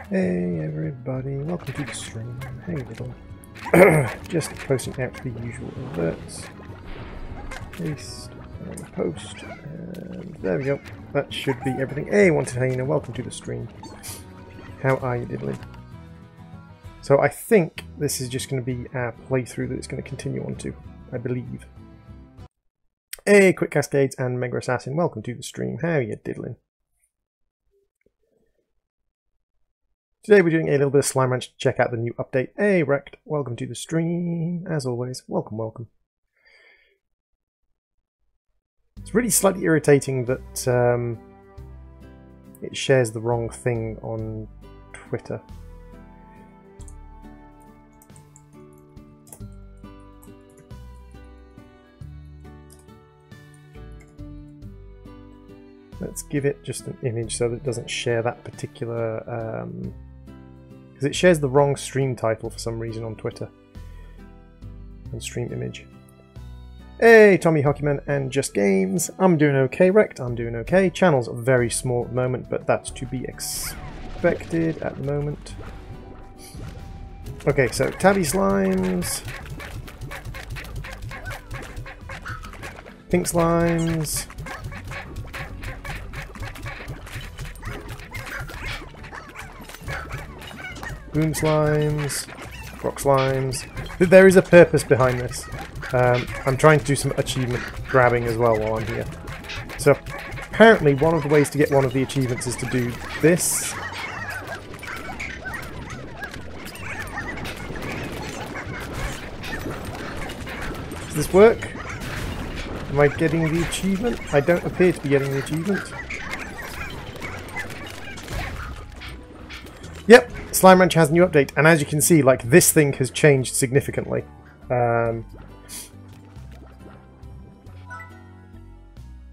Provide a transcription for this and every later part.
Hey everybody, welcome to the stream. Hey little. Just posting out the usual alerts. Paste, post, and there we go. That should be everything. Hey Wanted, welcome to the stream. How are you diddly? So I think this is just going to be our playthrough that it's going to continue on to, I believe. Hey Quick Cascades and Mega Assassin, welcome to the stream. How are you diddling? Today we're doing a little bit of Slime Ranch to check out the new update. Hey Wrecked, welcome to the stream. As always, welcome, welcome. It's really slightly irritating that it shares the wrong thing on Twitter. Let's give it just an image so that it doesn't share that particular... because it shares the wrong stream title for some reason on Twitter. And stream image. Hey, Tommy Hockeyman and Just Games. I'm doing okay, Wrecked. I'm doing okay. Channel's very small at the moment, but that's to be expected at the moment. Okay, so Tabby Slimes. Pink Slimes. Boom Slimes, Rock Slimes. There is a purpose behind this. I'm trying to do some achievement grabbing as well while I'm here. So apparently one of the ways to get one of the achievements is to do this. Does this work? Am I getting the achievement? I don't appear to be getting the achievement. Yep. Slime Ranch has a new update, and as you can see, like, this thing has changed significantly.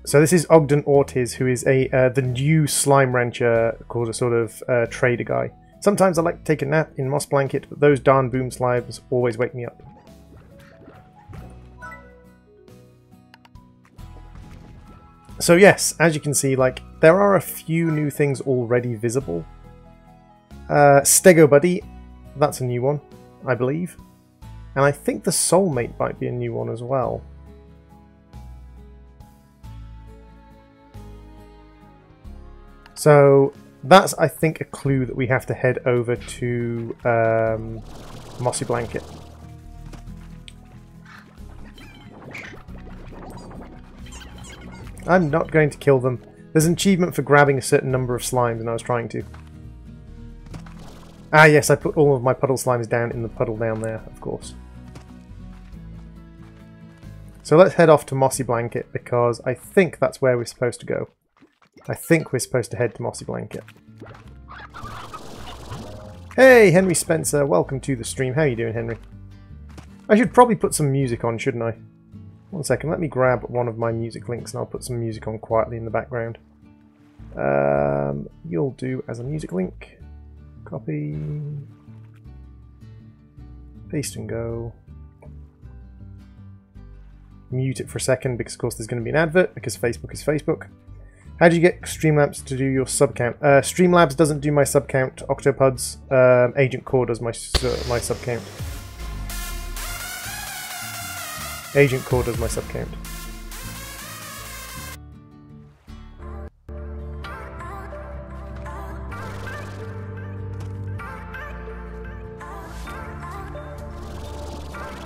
So this is Ogden Ortiz, who is the new Slime Rancher, called a sort of trader guy. Sometimes I like to take a nap in Moss Blanket, but those darn boom slimes always wake me up. So yes, as you can see, like, there are a few new things already visible. Stego Buddy, that's a new one, I believe. And I think the Soulmate might be a new one as well. So that's, I think, a clue that we have to head over to Mossy Blanket. I'm not going to kill them. There's an achievement for grabbing a certain number of slimes, and I was trying to. Ah yes, I put all of my puddle slimes down in the puddle down there, of course. So let's head off to Mossy Blanket, because I think that's where we're supposed to go. I think we're supposed to head to Mossy Blanket. Hey, Henry Spencer, welcome to the stream. How are you doing, Henry? I should probably put some music on, shouldn't I? One second, let me grab one of my music links and I'll put some music on quietly in the background. You'll do as a music link. Copy, paste and go. Mute it for a second because of course there's going to be an advert because Facebook is Facebook. How do you get Streamlabs to do your sub count? Streamlabs doesn't do my sub count. Octopods, Agent Core does my sub count. Agent Core does my sub count.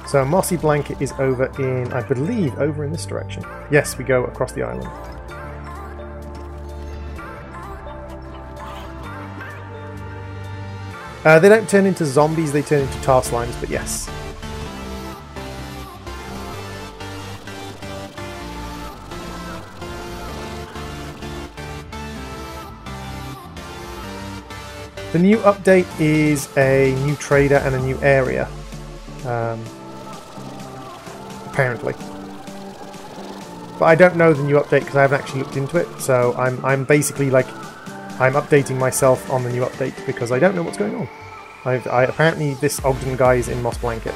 So Mossy Blanket is over in, I believe, over in this direction. Yes, we go across the island. They don't turn into zombies, they turn into tar slimes, but yes. The new update is a new trader and a new area. Apparently. But I don't know the new update because I haven't actually looked into it, so I'm basically like, I'm updating myself on the new update because I don't know what's going on. Apparently this Ogden guy is in Moss Blanket.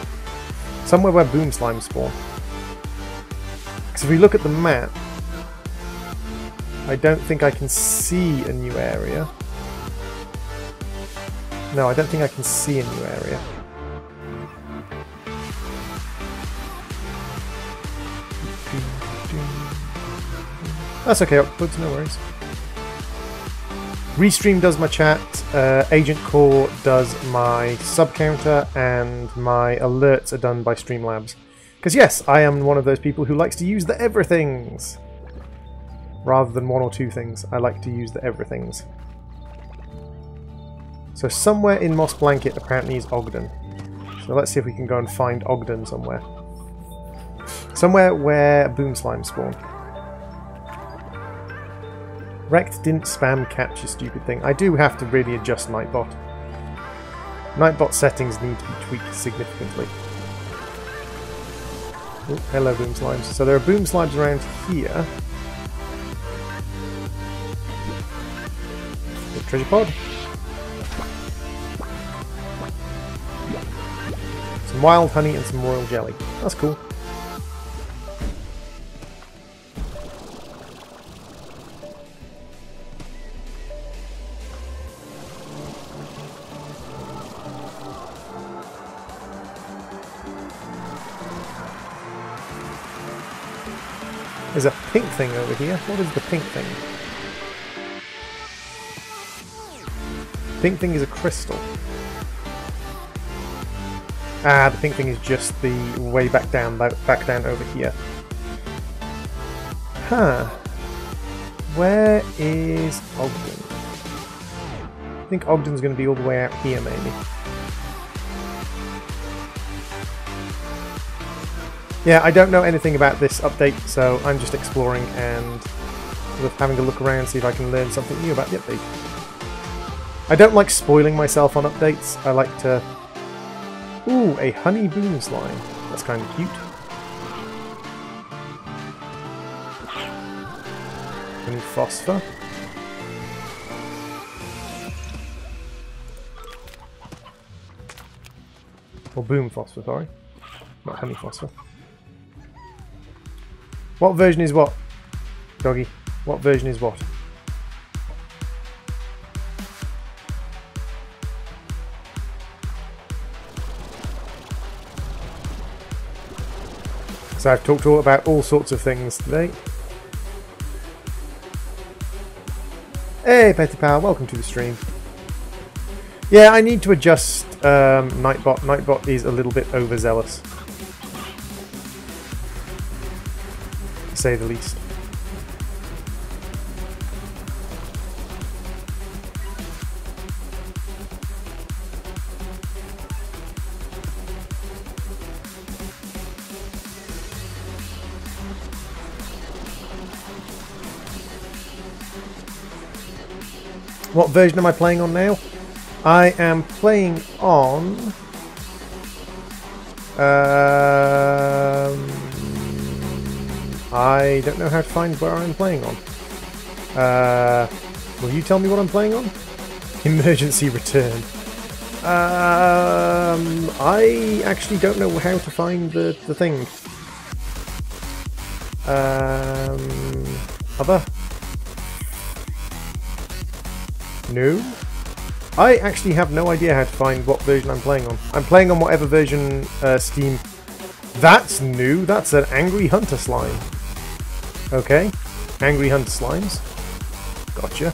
Somewhere where boom slimes spawn. Because if we look at the map, I don't think I can see a new area. No, I don't think I can see a new area. That's okay, Octopods, no worries. Restream does my chat, Agent Core does my sub counter, and my alerts are done by Streamlabs. Because yes, I am one of those people who likes to use the everythings! Rather than one or two things, I like to use the everythings. So somewhere in Moss Blanket apparently is Ogden. So let's see if we can go and find Ogden somewhere. Somewhere where boom slime spawn. Rect didn't spam catch, you stupid thing. I do have to really adjust Nightbot. Nightbot settings need to be tweaked significantly. Oh, hello boom slimes. So there are boom slimes around here. Good treasure pod. Some wild honey and some royal jelly. That's cool. There's a pink thing over here. What is the pink thing? Pink thing is a crystal. Ah, the pink thing is just the way back down over here. Huh. Where is Ogden? I think Ogden's going to be all the way out here, maybe. Yeah, I don't know anything about this update, so I'm just exploring and sort of having a look around, see if I can learn something new about the update. I don't like spoiling myself on updates. I like to... Ooh, a honey boom slime. That's kind of cute. Honey phosphor. Or boom phosphor, sorry. Not honey phosphor. What version is what? Doggy, what version is what? So I've talked about all sorts of things today. Hey Petty Pal, welcome to the stream. Yeah, I need to adjust Nightbot. Nightbot is a little bit overzealous, to say the least. What version am I playing on now? I am playing on... I don't know how to find where I'm playing on. Will you tell me what I'm playing on? Emergency return. I actually don't know how to find the thing. Other? No? I actually have no idea how to find what version I'm playing on. I'm playing on whatever version Steam... That's new! That's an Angry Hunter Slime. Okay. Angry Hunter Slimes. Gotcha.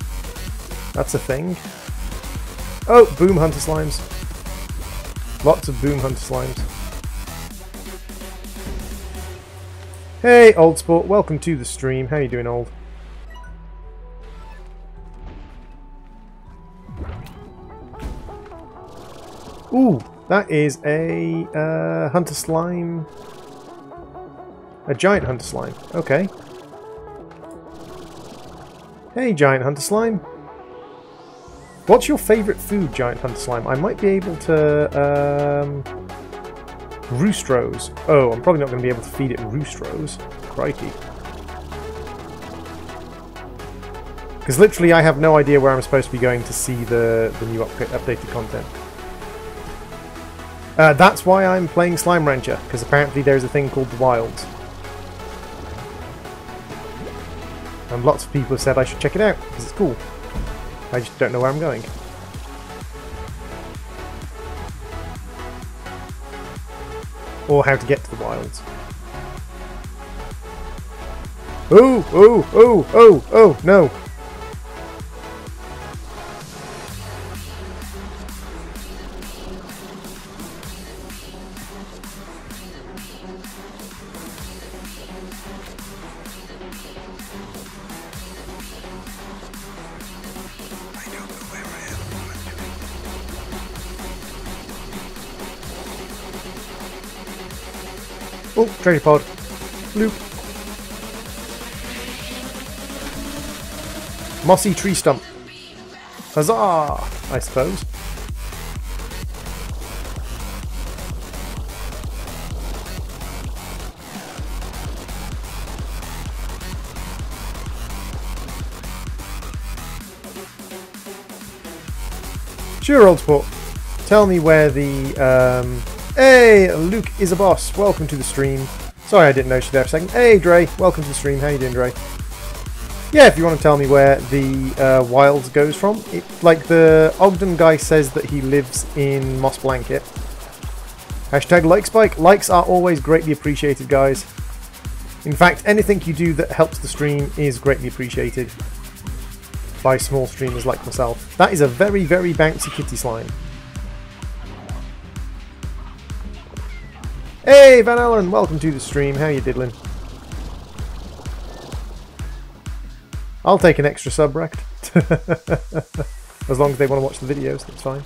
That's a thing. Oh! Boom Hunter Slimes. Lots of Boom Hunter Slimes. Hey, Old Sport. Welcome to the stream. How you doing, Old? Ooh, that is a Hunter Slime. A Giant Hunter Slime. Okay. Hey, Giant Hunter Slime. What's your favourite food, Giant Hunter Slime? I might be able to... Roostros. Oh, I'm probably not going to be able to feed it Roostros. Crikey. Because literally I have no idea where I'm supposed to be going to see the new updated content. That's why I'm playing Slime Rancher, because apparently there's a thing called the Wilds. And lots of people have said I should check it out, because it's cool. I just don't know where I'm going. or how to get to the wilds. Oh, oh, oh, oh, oh, no. Oh, treasure pod. Loop. Mossy tree stump. Huzzah! I suppose. Sure, old sport. Tell me where the Hey, Luke is a boss. Welcome to the stream. Sorry I didn't know you there for a second. Hey, Dre. Welcome to the stream. How you doing, Dre? Yeah, if you want to tell me where the wilds goes from. Like the Ogden guy says that he lives in Moss Blanket. Hashtag like spike. Likes are always greatly appreciated, guys. In fact, anything you do that helps the stream is greatly appreciated by small streamers like myself. That is a very, very bouncy kitty slime. Hey, Van Allen, welcome to the stream. How you diddling? I'll take an extra sub, Rect. As long as they want to watch the videos, that's fine.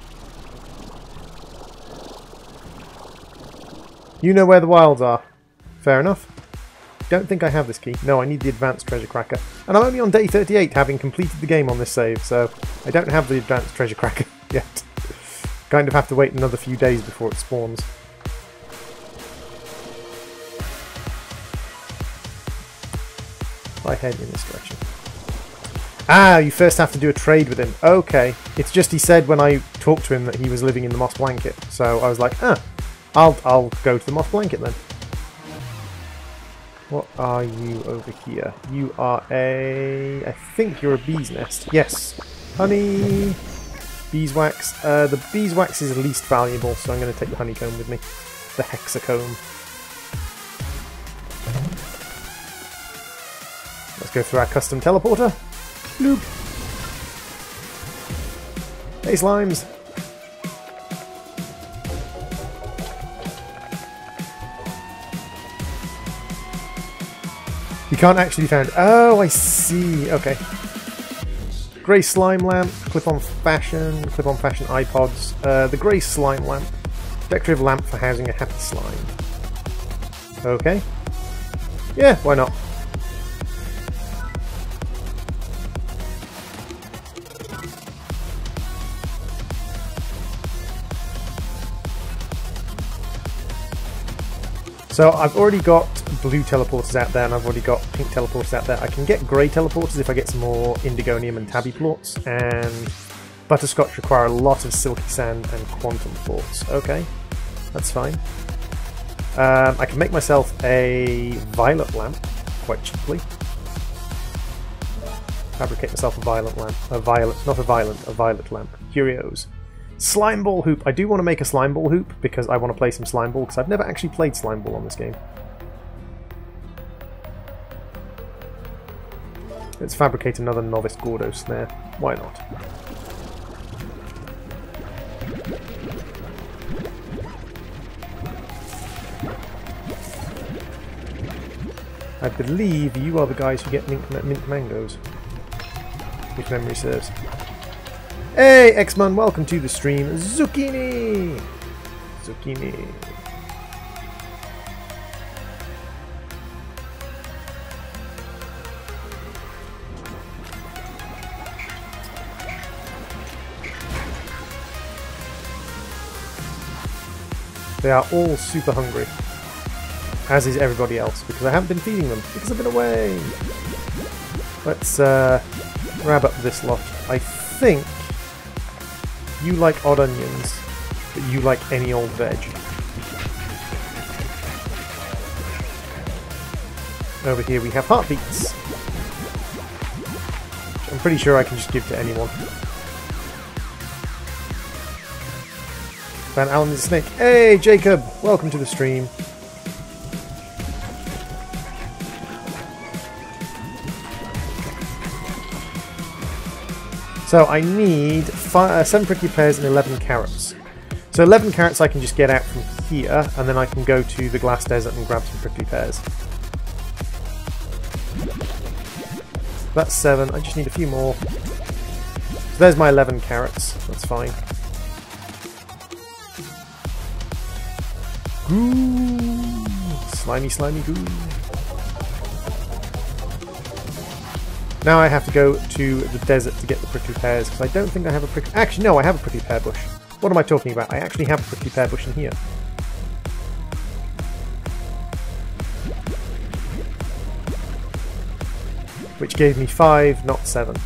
You know where the wilds are. Fair enough. Don't think I have this key. No, I need the advanced treasure cracker. And I'm only on day 38, having completed the game on this save, so I don't have the advanced treasure cracker yet. Kind of have to wait another few days before it spawns. If I head in this direction. Ah, you first have to do a trade with him. Okay. It's just he said when I talked to him that he was living in the Moss Blanket. So I was like, I'll go to the Moss Blanket then. What are you over here? You are I think you're a bee's nest. Yes. Honey. Beeswax. The beeswax is least valuable, so I'm going to take the honeycomb with me. The hexacomb. Let's go through our custom teleporter. Bloop. Hey, slimes. You can't actually be found. Oh, I see. Okay. Grey slime lamp, clip-on fashion iPods. The grey slime lamp. Decorative lamp for housing a happy slime. Okay. Yeah, why not? So I've already got blue teleporters out there and I've already got pink teleporters out there. I can get grey teleporters if I get some more indigonium and tabby plorts, and butterscotch require a lot of silky sand and quantum plorts. Okay, that's fine. I can make myself a violet lamp quite cheaply. Fabricate myself a violet lamp. A violet lamp. Curios. Slime ball hoop. I do want to make a slime ball hoop because I want to play some slime ball because I've never actually played slime ball on this game. Let's fabricate another novice Gordo snare. Why not? I believe you are the guys who get mint mangoes, if memory serves. Hey, X-Man, welcome to the stream. Zucchini! Zucchini. They are all super hungry. As is everybody else, because I haven't been feeding them, because I've been away. Let's grab up this lot. I think you like odd onions, but you like any old veg. Over here we have heartbeats. I'm pretty sure I can just give to anyone. Van Allen is a snake. Hey, Jacob! Welcome to the stream. So I need 7 prickly pears and 11 carrots. So 11 carrots I can just get out from here, and then I can go to the glass desert and grab some prickly pears. That's 7. I just need a few more. So there's my 11 carrots. That's fine. Goo! Slimy, slimy goo. Now I have to go to the desert to get the prickly pears, because I don't think I have a prickly... Actually, no, I have a prickly pear bush. What am I talking about? I actually have a prickly pear bush in here. Which gave me 5, not 7.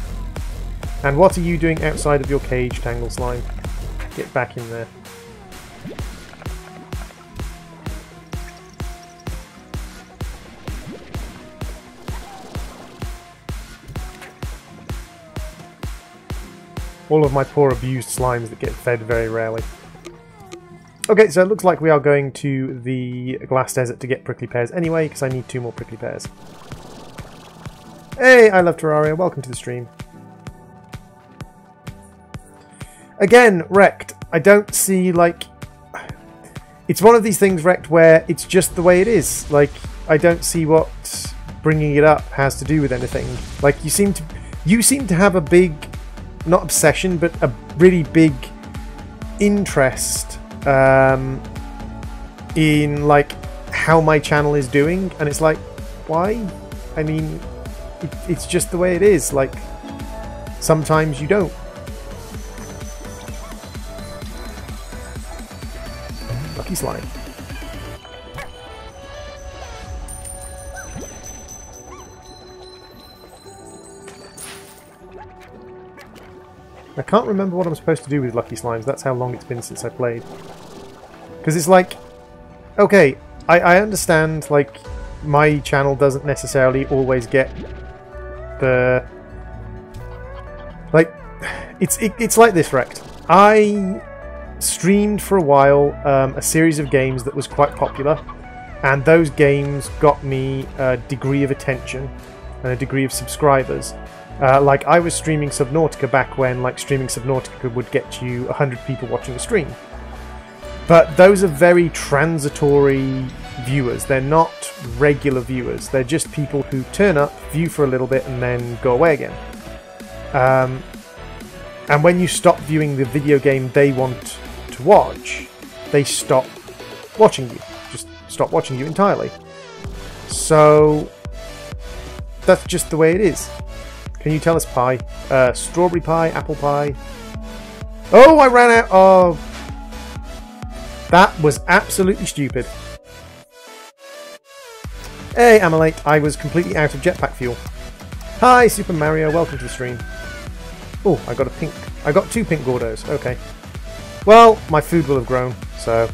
And what are you doing outside of your cage, Tangle Slime? Get back in there. All of my poor abused slimes that get fed very rarely. Okay, so it looks like we are going to the glass desert to get prickly pears anyway, because I need 2 more prickly pears. Hey, I love Terraria, welcome to the stream. Again, Wrecked, I don't see, like... It's one of these things, Wrecked, where it's just the way it is. Like, I don't see what bringing it up has to do with anything. Like, you seem to have a big... not obsession, but a really big interest in like how my channel is doing, and it's like, why? I mean, it's just the way it is. Like, sometimes you don't. Lucky slime. I can't remember what I'm supposed to do with Lucky Slimes. That's how long it's been since I played. Because it's like... Okay, I understand, like, my channel doesn't necessarily always get the... Like, it's like this, Wrecked. I streamed for a while a series of games that was quite popular. And those games got me a degree of attention and a degree of subscribers. Like, I was streaming Subnautica back when, like, streaming Subnautica would get you 100 people watching a stream. But those are very transitory viewers. They're not regular viewers. They're just people who turn up, view for a little bit, and then go away again. And when you stop viewing the video game they want to watch, they stop watching you. Just stop watching you entirely. So, that's just the way it is. Can you tell us pie? Strawberry pie, apple pie. Oh, I ran out of... That was absolutely stupid. Hey, Amalate, I was completely out of jetpack fuel. Hi, Super Mario, welcome to the stream. Oh, I got a pink... I got 2 pink Gordos, okay. Well, my food will have grown, so...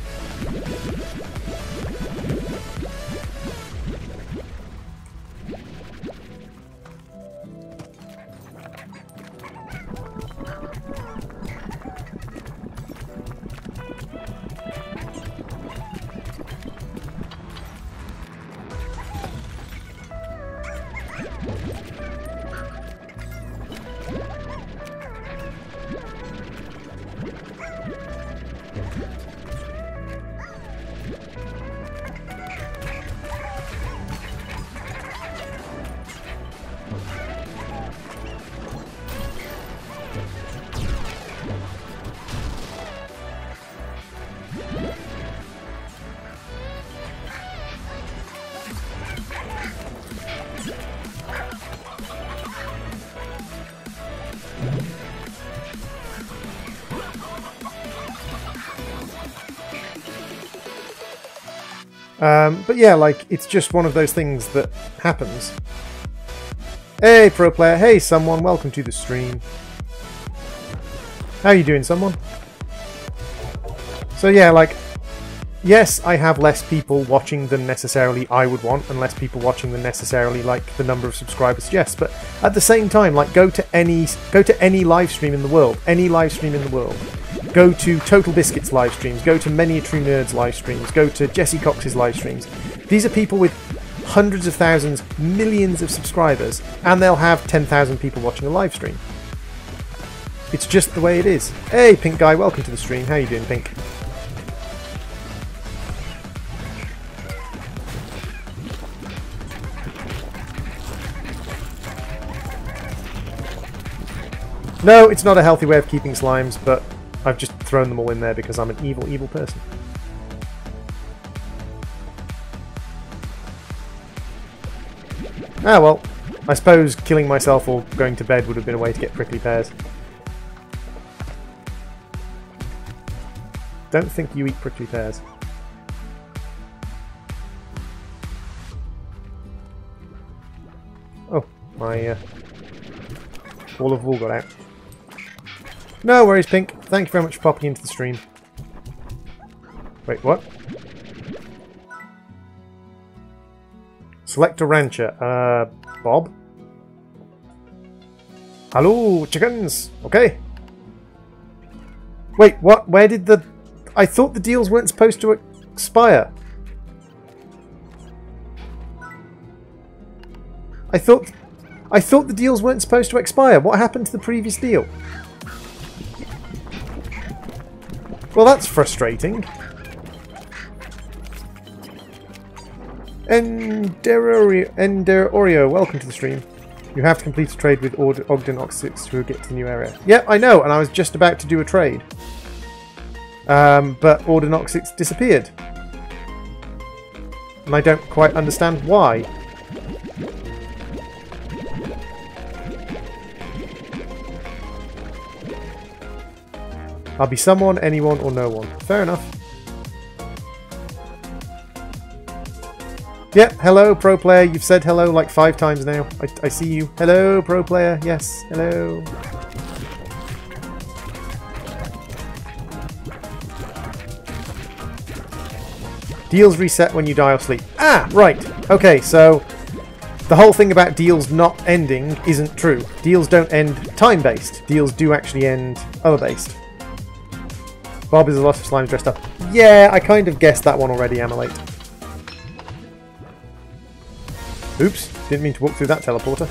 But yeah, like, it's just one of those things that happens. Hey, pro player. Hey, someone. Welcome to the stream. How you doing, someone? So yeah, like, yes, I have less people watching than necessarily I would want, and less people watching than necessarily, like, the number of subscribers suggests. But at the same time, like, go to any live stream in the world. Any live stream in the world. Go to Total Biscuit's live streams, go to Many a True Nerd's live streams, go to Jesse Cox's live streams. These are people with hundreds of thousands, millions of subscribers, and they'll have 10,000 people watching a live stream. It's just the way it is. Hey, Pink Guy, welcome to the stream. How you doing, Pink? No, it's not a healthy way of keeping slimes, but I've just thrown them all in there because I'm an evil, evil person. Ah well, I suppose killing myself or going to bed would have been a way to get prickly pears. Don't think you eat prickly pears. Oh, my wall of wool got out. No worries, Pink. Thank you very much for popping into the stream. Wait, what? Select a rancher. Bob? Hello, chickens! Okay. Wait, what? Where did the... I thought the deals weren't supposed to expire. I thought the deals weren't supposed to expire. What happened to the previous deal? Well, that's frustrating. Oreo, welcome to the stream. You have to complete a trade with Ogden Oxix to get to the new area. Yeah, I know, and I was just about to do a trade. But Ogden Oxix disappeared. And I don't quite understand why. I'll be someone, anyone, or no one. Fair enough. Yeah, hello, pro player. You've said hello like 5 times now. I see you. Hello, pro player. Yes, hello. Deals reset when you die or sleep. Ah, right. Okay, so the whole thing about deals not ending isn't true. Deals don't end time-based. Deals do actually end other-based. Bob is a lot of slime dressed up. Yeah, I kind of guessed that one already, Amalate. Oops, didn't mean to walk through that teleporter.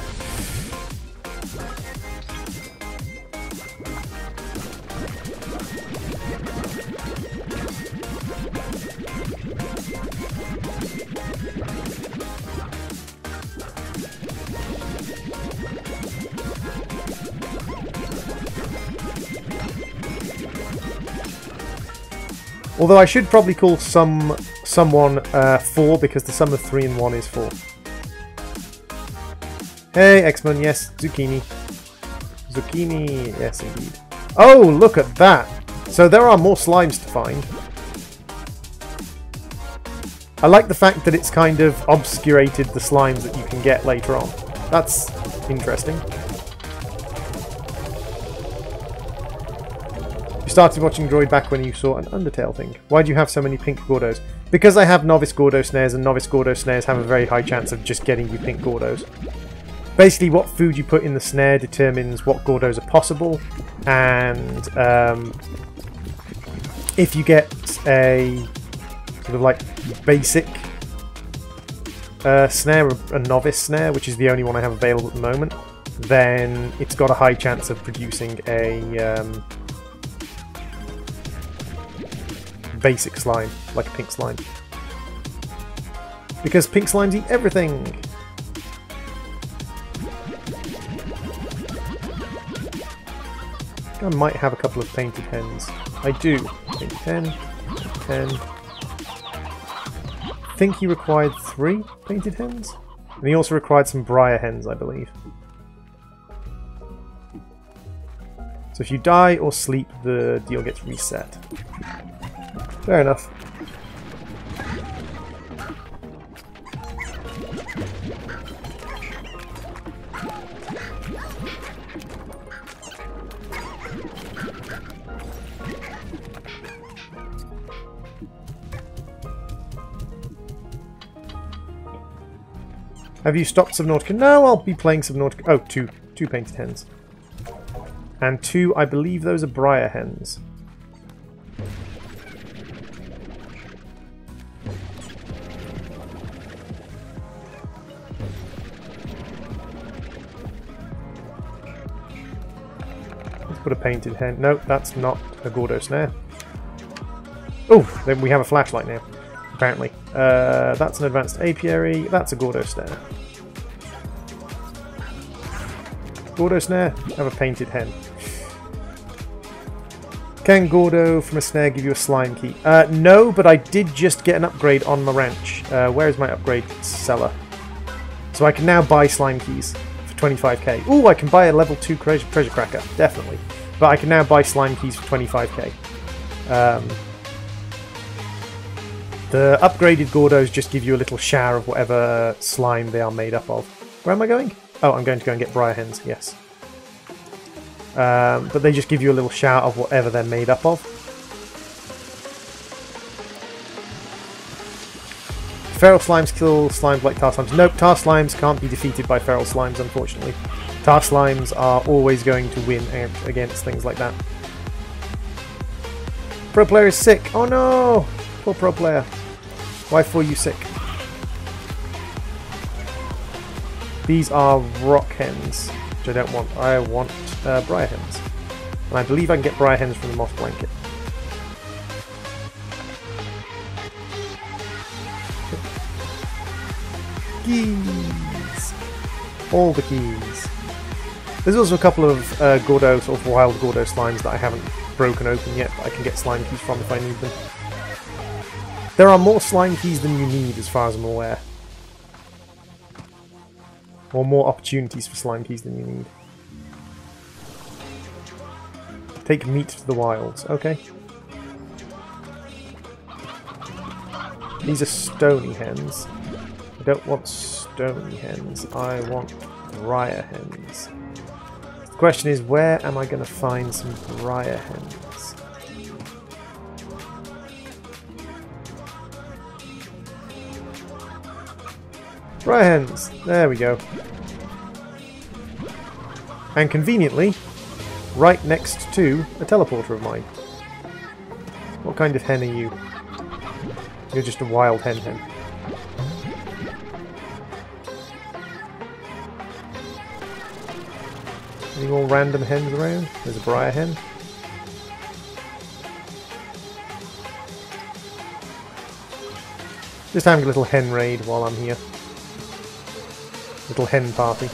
Although I should probably call someone 4 because the sum of 3 and 1 is 4. Hey, X-Men, yes, zucchini. Zucchini, yes indeed. Oh, look at that! So there are more slimes to find. I like the fact that it's kind of obscurated the slimes that you can get later on. That's interesting. You started watching Droid back when you saw an Undertale thing. Why do you have so many pink Gordos? Because I have novice Gordo snares, and novice Gordo snares have a very high chance of just getting you pink Gordos. Basically, what food you put in the snare determines what Gordos are possible, and if you get a sort of like basic snare, a novice snare, which is the only one I have available at the moment, then it's got a high chance of producing a basic slime, like a pink slime. Because pink slimes eat everything! I might have a couple of painted hens. I do. Painted hen. 10. I think he required 3 painted hens. And he also required some briar hens, I believe. So if you die or sleep, the deal gets reset. Fair enough. Have you stopped Subnautica? No, I'll be playing Subnautica. Oh, two painted hens. And 2, I believe those are briar hens. put a painted hen. Nope, that's not a Gordo snare. Oh, then we have a flashlight now, apparently. That's an advanced apiary. That's a Gordo snare. Gordo snare, have a painted hen. Can Gordo from a snare give you a slime key? No, but I did just get an upgrade on my ranch. Where is my upgrade seller? So I can now buy slime keys for 25k. Ooh, I can buy a level 2 treasure cracker, definitely. But I can now buy slime keys for 25k. The upgraded Gordos just give you a little shower of whatever slime they are made up of. Where am I going? Oh, I'm going to go and get briar hens, yes. But they just give you a little shower of whatever they're made up of. Feral slimes kill slimes like tar slimes. Nope, tar slimes can't be defeated by feral slimes, unfortunately. Tar slimes are always going to win out against things like that. Pro player is sick. Oh no! Poor pro player. Why for you sick? These are rock hens, which I don't want. I want briar hens. And I believe I can get briar hens from the moss blanket. Keys! All the keys. There's also a couple of Gordo, sort of wild Gordo slimes that I haven't broken open yet, but I can get slime keys from if I need them. There are more slime keys than you need, as far as I'm aware. Or more opportunities for slime keys than you need. Take meat to the wilds. Okay. These are stony hens. I don't want stony hens. I want briar hens. The question is, where am I going to find some briar hens? Briar hens! There we go. And conveniently, right next to a teleporter of mine. What kind of hen are you? You're just a wild hen. Any more random hens around? There's a briar hen. Just having a little hen raid while I'm here. Little hen party.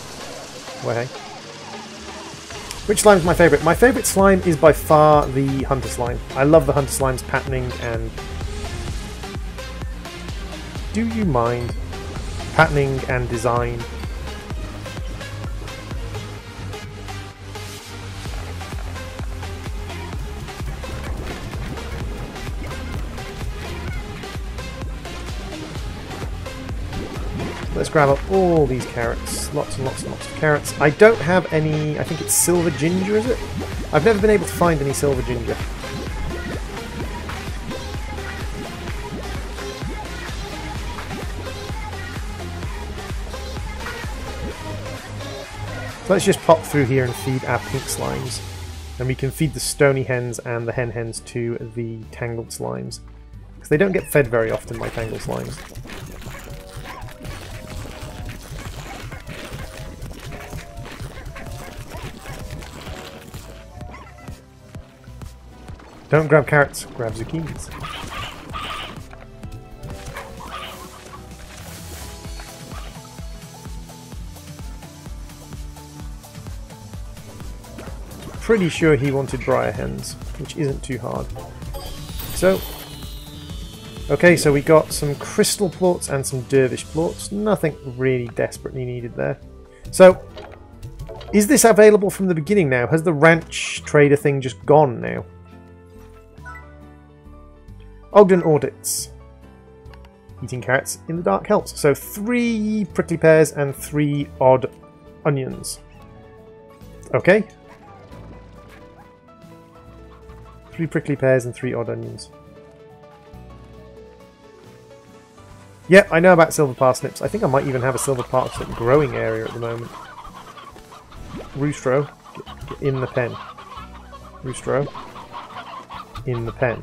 Well, hey. Which slime is my favourite? My favourite slime is by far the hunter slime. I love the hunter slime's patterning and... Do you mind? Patterning and design. Let's grab up all these carrots. Lots and lots and lots of carrots. I don't have any... I think it's silver ginger, is it? I've never been able to find any silver ginger. So let's just pop through here and feed our pink slimes. And we can feed the stony hens and the hen hens to the tangled slimes. Because they don't get fed very often, my tangled slimes. Don't grab carrots, grab zucchinis. Pretty sure he wanted briar hens, which isn't too hard. So, okay, so we got some crystal plorts and some dervish plorts. Nothing really desperately needed there. So, is this available from the beginning now? Has the ranch trader thing just gone now? Ogden audits. Eating carrots in the dark helps. So 3 prickly pears and 3 odd onions. Okay. 3 prickly pears and 3 odd onions. Yeah, I know about silver parsnips. I think I might even have a silver parsnip growing area at the moment. Roostro, get in the pen. Roostro, in the pen.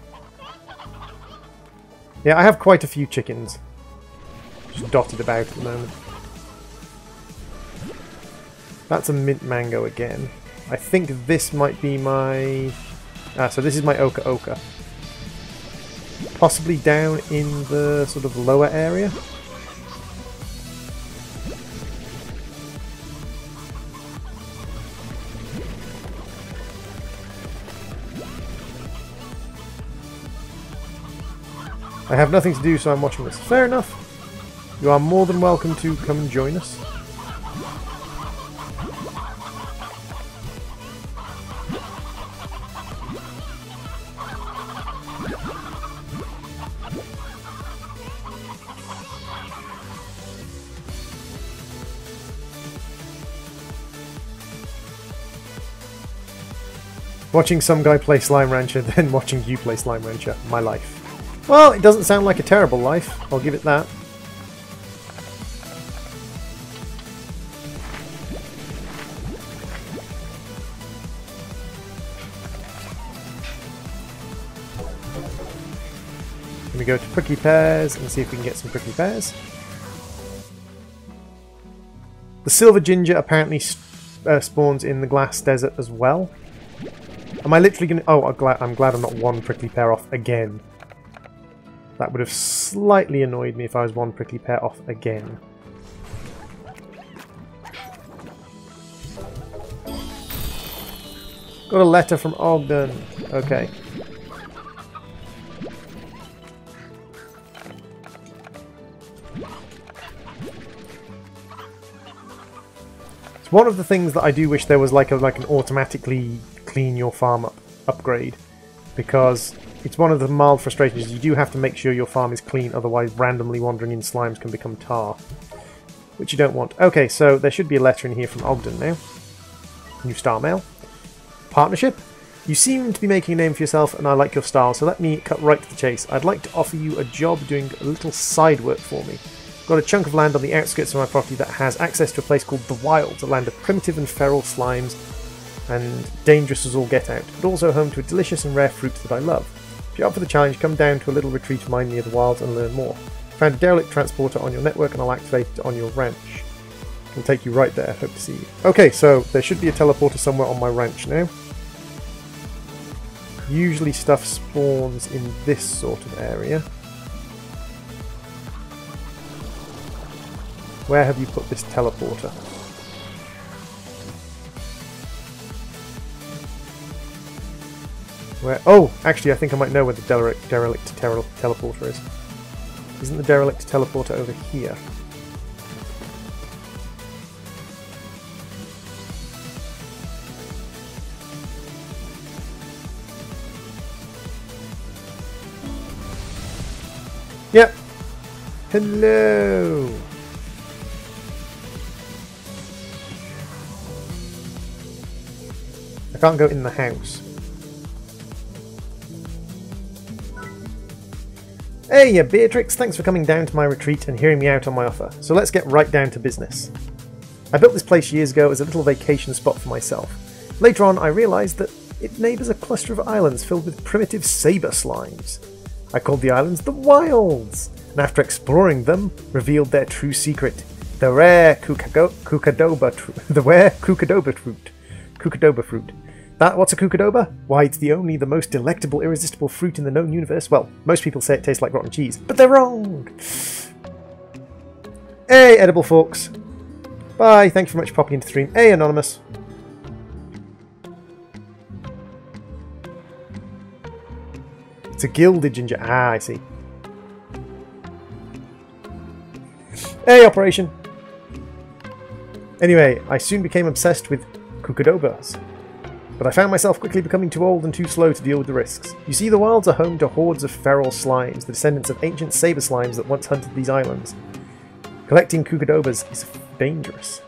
Yeah, I have quite a few chickens. Just dotted about at the moment. That's a mint mango again. I think this might be my... so this is my Oka Oka. Possibly down in the sort of lower area. I have nothing to do, so I'm watching this. Fair enough. You are more than welcome to come and join us. Watching some guy play Slime Rancher, then watching you play Slime Rancher. My life. Well, it doesn't sound like a terrible life. I'll give it that. Let me go to prickly pears and see if we can get some prickly pears. The silver ginger apparently spawns in the glass desert as well. Am I literally going to... Oh, I'm glad I'm not one prickly pear off again. That would have slightly annoyed me if I was one prickly pear off again. Got a letter from Ogden. Okay. It's one of the things that I do wish there was like an automatically clean your farm upgrade, because it's one of the mild frustrations. You do have to make sure your farm is clean, otherwise randomly wandering in slimes can become tar, which you don't want. Okay, so there should be a letter in here from Ogden now. New star mail. Partnership. You seem to be making a name for yourself and I like your style, so let me cut right to the chase. I'd like to offer you a job doing a little side work for me. Got a chunk of land on the outskirts of my property that has access to a place called the Wilds, a land of primitive and feral slimes, and dangerous as all get out, but also home to a delicious and rare fruit that I love. If you're up for the challenge, come down to a little retreat of mine near the Wilds and learn more. Found a derelict transporter on your network and I'll activate it on your ranch. It'll take you right there. Hope to see you. Okay, so there should be a teleporter somewhere on my ranch now. Usually stuff spawns in this sort of area. Where have you put this teleporter? Where? Oh, actually, I think I might know where the derelict teleporter is. Isn't the derelict teleporter over here? Yep. Hello. I can't go in the house. Hey, Beatrix, thanks for coming down to my retreat and hearing me out on my offer. So let's get right down to business. I built this place years ago as a little vacation spot for myself. Later on, I realised that it neighbours a cluster of islands filled with primitive saber slimes. I called the islands the Wilds, and after exploring them, revealed their true secret: the rare Kukadoba fruit. What's a Kukadoba? Why, it's the most delectable, irresistible fruit in the known universe. Well, most people say it tastes like rotten cheese, but they're wrong! Hey, edible folks. Bye, thank you very much for popping into the stream. Hey, Anonymous. It's a gilded ginger. Ah, I see. Hey, Operation. Anyway, I soon became obsessed with Kukadobas. But I found myself quickly becoming too old and too slow to deal with the risks. You see, the wilds are home to hordes of feral slimes, the descendants of ancient saber slimes that once hunted these islands. Collecting Kukadobas is dangerous.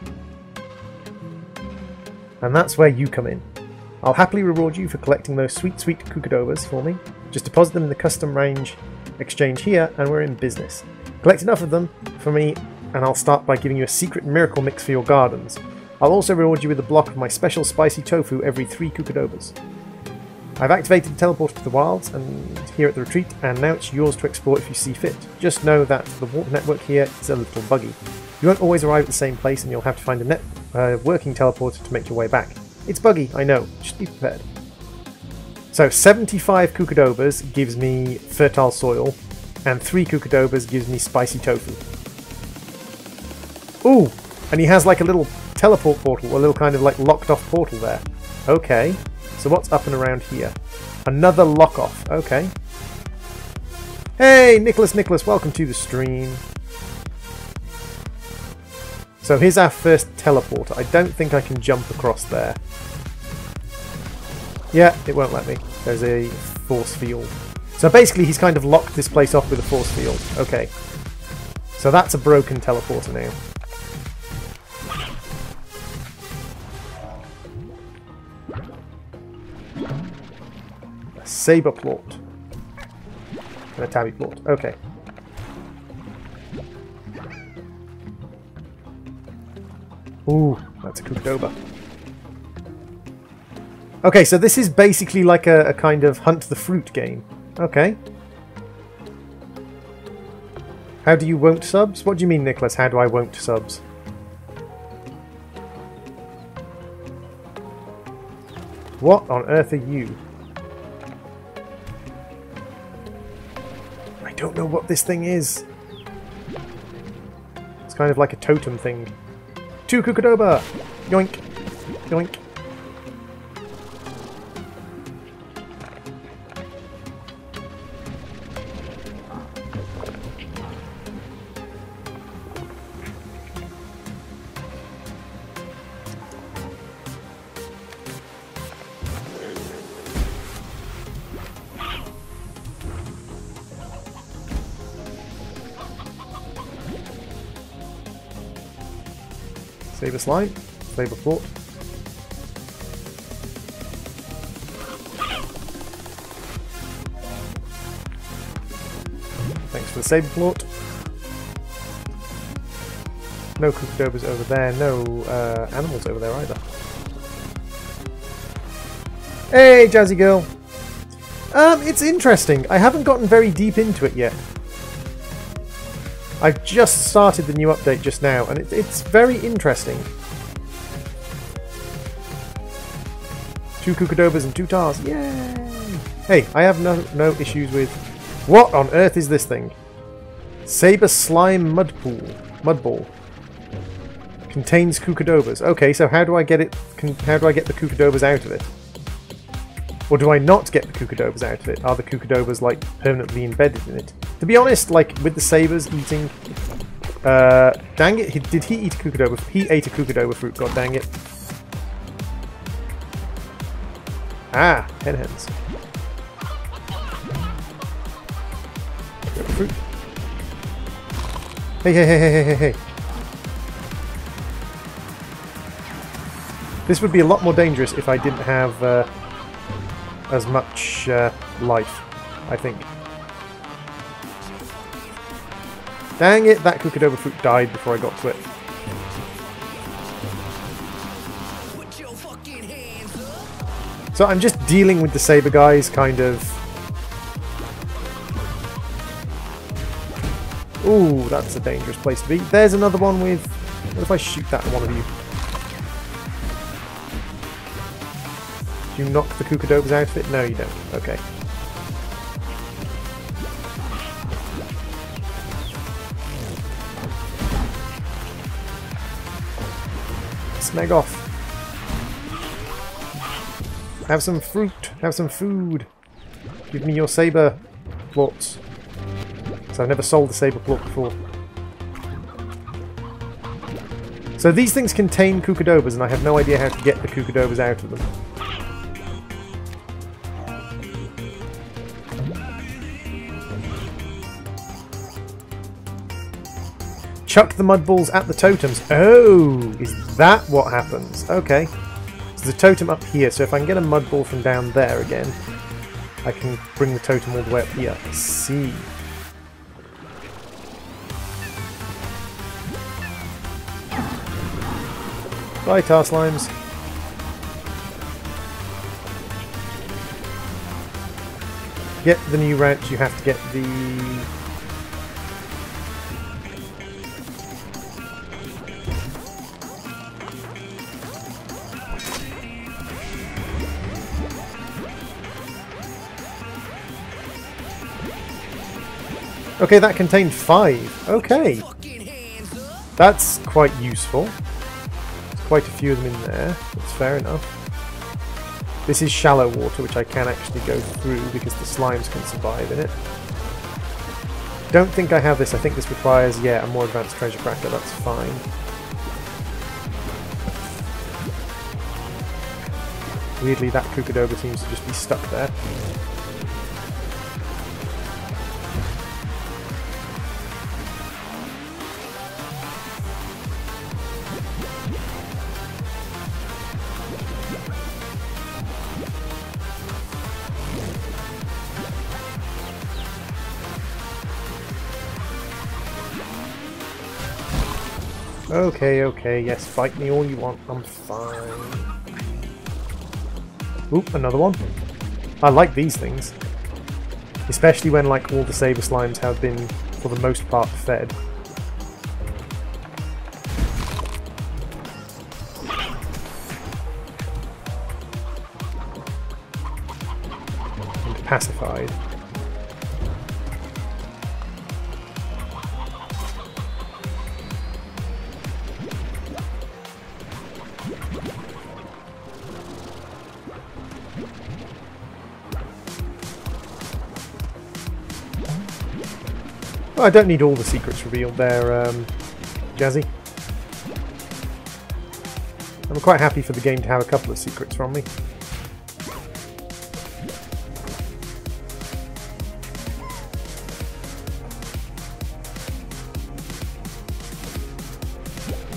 And that's where you come in. I'll happily reward you for collecting those sweet, sweet Kukadobas for me. Just deposit them in the custom range exchange here, and we're in business. Collect enough of them for me, and I'll start by giving you a secret miracle mix for your gardens. I'll also reward you with a block of my special spicy tofu every 3 Kukadobas. I've activated the teleporter to the wilds and here at the retreat, and now it's yours to explore if you see fit. Just know that the warp network here is a little buggy. You won't always arrive at the same place, and you'll have to find a working teleporter to make your way back. It's buggy, I know. Just be prepared. So 75 Kukadobas gives me fertile soil, and 3 Kukadobas gives me spicy tofu. Ooh! And he has like a little teleport portal, a little kind of like locked off portal there. Okay. So what's up and around here? Another lock off. Okay. Hey, Nicholas, welcome to the stream. So here's our first teleporter. I don't think I can jump across there. Yeah, it won't let me. There's a force field. So basically he's kind of locked this place off with a force field. Okay. So that's a broken teleporter now. A saber plort. And a tabby plort. Okay. Ooh, that's a Kukadoba. Okay, so this is basically like a kind of hunt the fruit game. Okay. How do you won't subs? What do you mean, Nicholas? How do I won't subs? What on earth are you? I don't know what this thing is. It's kind of like a totem thing. 2 Kukadoba! Yoink! Yoink! Saber slime, saber plort. Thanks for the saber plort. No Kukadobas over there, no animals over there either. Hey, Jazzy girl! It's interesting. I haven't gotten very deep into it yet. I've just started the new update just now, and it's very interesting. 2 Kukadobas and 2 Tars. Yay! Hey, I have no issues with... What on earth is this thing? Saber Slime Mud Ball. Contains Kukadobas. Okay, so how do I get it? How do I get the Kukadobas out of it? Or do I not get the Kukadobas out of it? Are the Kukadobas, like, permanently embedded in it? To be honest, like, with the sabers eating... dang it, did he eat a Kukadoba? He ate a Kukadoba fruit, god dang it. Ah, hens. Fruit. Hey. This would be a lot more dangerous if I didn't have as much life, I think. Dang it, that Kukadoba fruit died before I got to it. So I'm just dealing with the saber guys, kind of. Ooh, that's a dangerous place to be. There's another one with... What if I shoot that at one of you? Do you knock the Kukadobas out of it? No, you don't. Okay. Snag off. Have some fruit. Have some food. Give me your saber plorts. So I've never sold the saber plort before. So these things contain Kukadobas, and I have no idea how to get the Kukadobas out of them. Chuck the mud balls at the totems. Oh, is that what happens? Okay. So there's a totem up here, so if I can get a mud ball from down there again, I can bring the totem all the way up here. I see. Bye, tar slimes. Get the new ranch, you have to get the... Okay, that contained 5. Okay. That's quite useful. There's quite a few of them in there. That's fair enough. This is shallow water, which I can actually go through because the slimes can survive in it. Don't think I have this. I think this requires, yeah, a more advanced treasure cracker. That's fine. Weirdly, that Kookadoba seems to just be stuck there. Okay, okay, yes, fight me all you want, I'm fine. Oop, another one. I like these things. Especially when, like, all the Saber Slimes have been, for the most part, fed. And pacified. Well, I don't need all the secrets revealed there, Jazzy. I'm quite happy for the game to have a couple of secrets from me.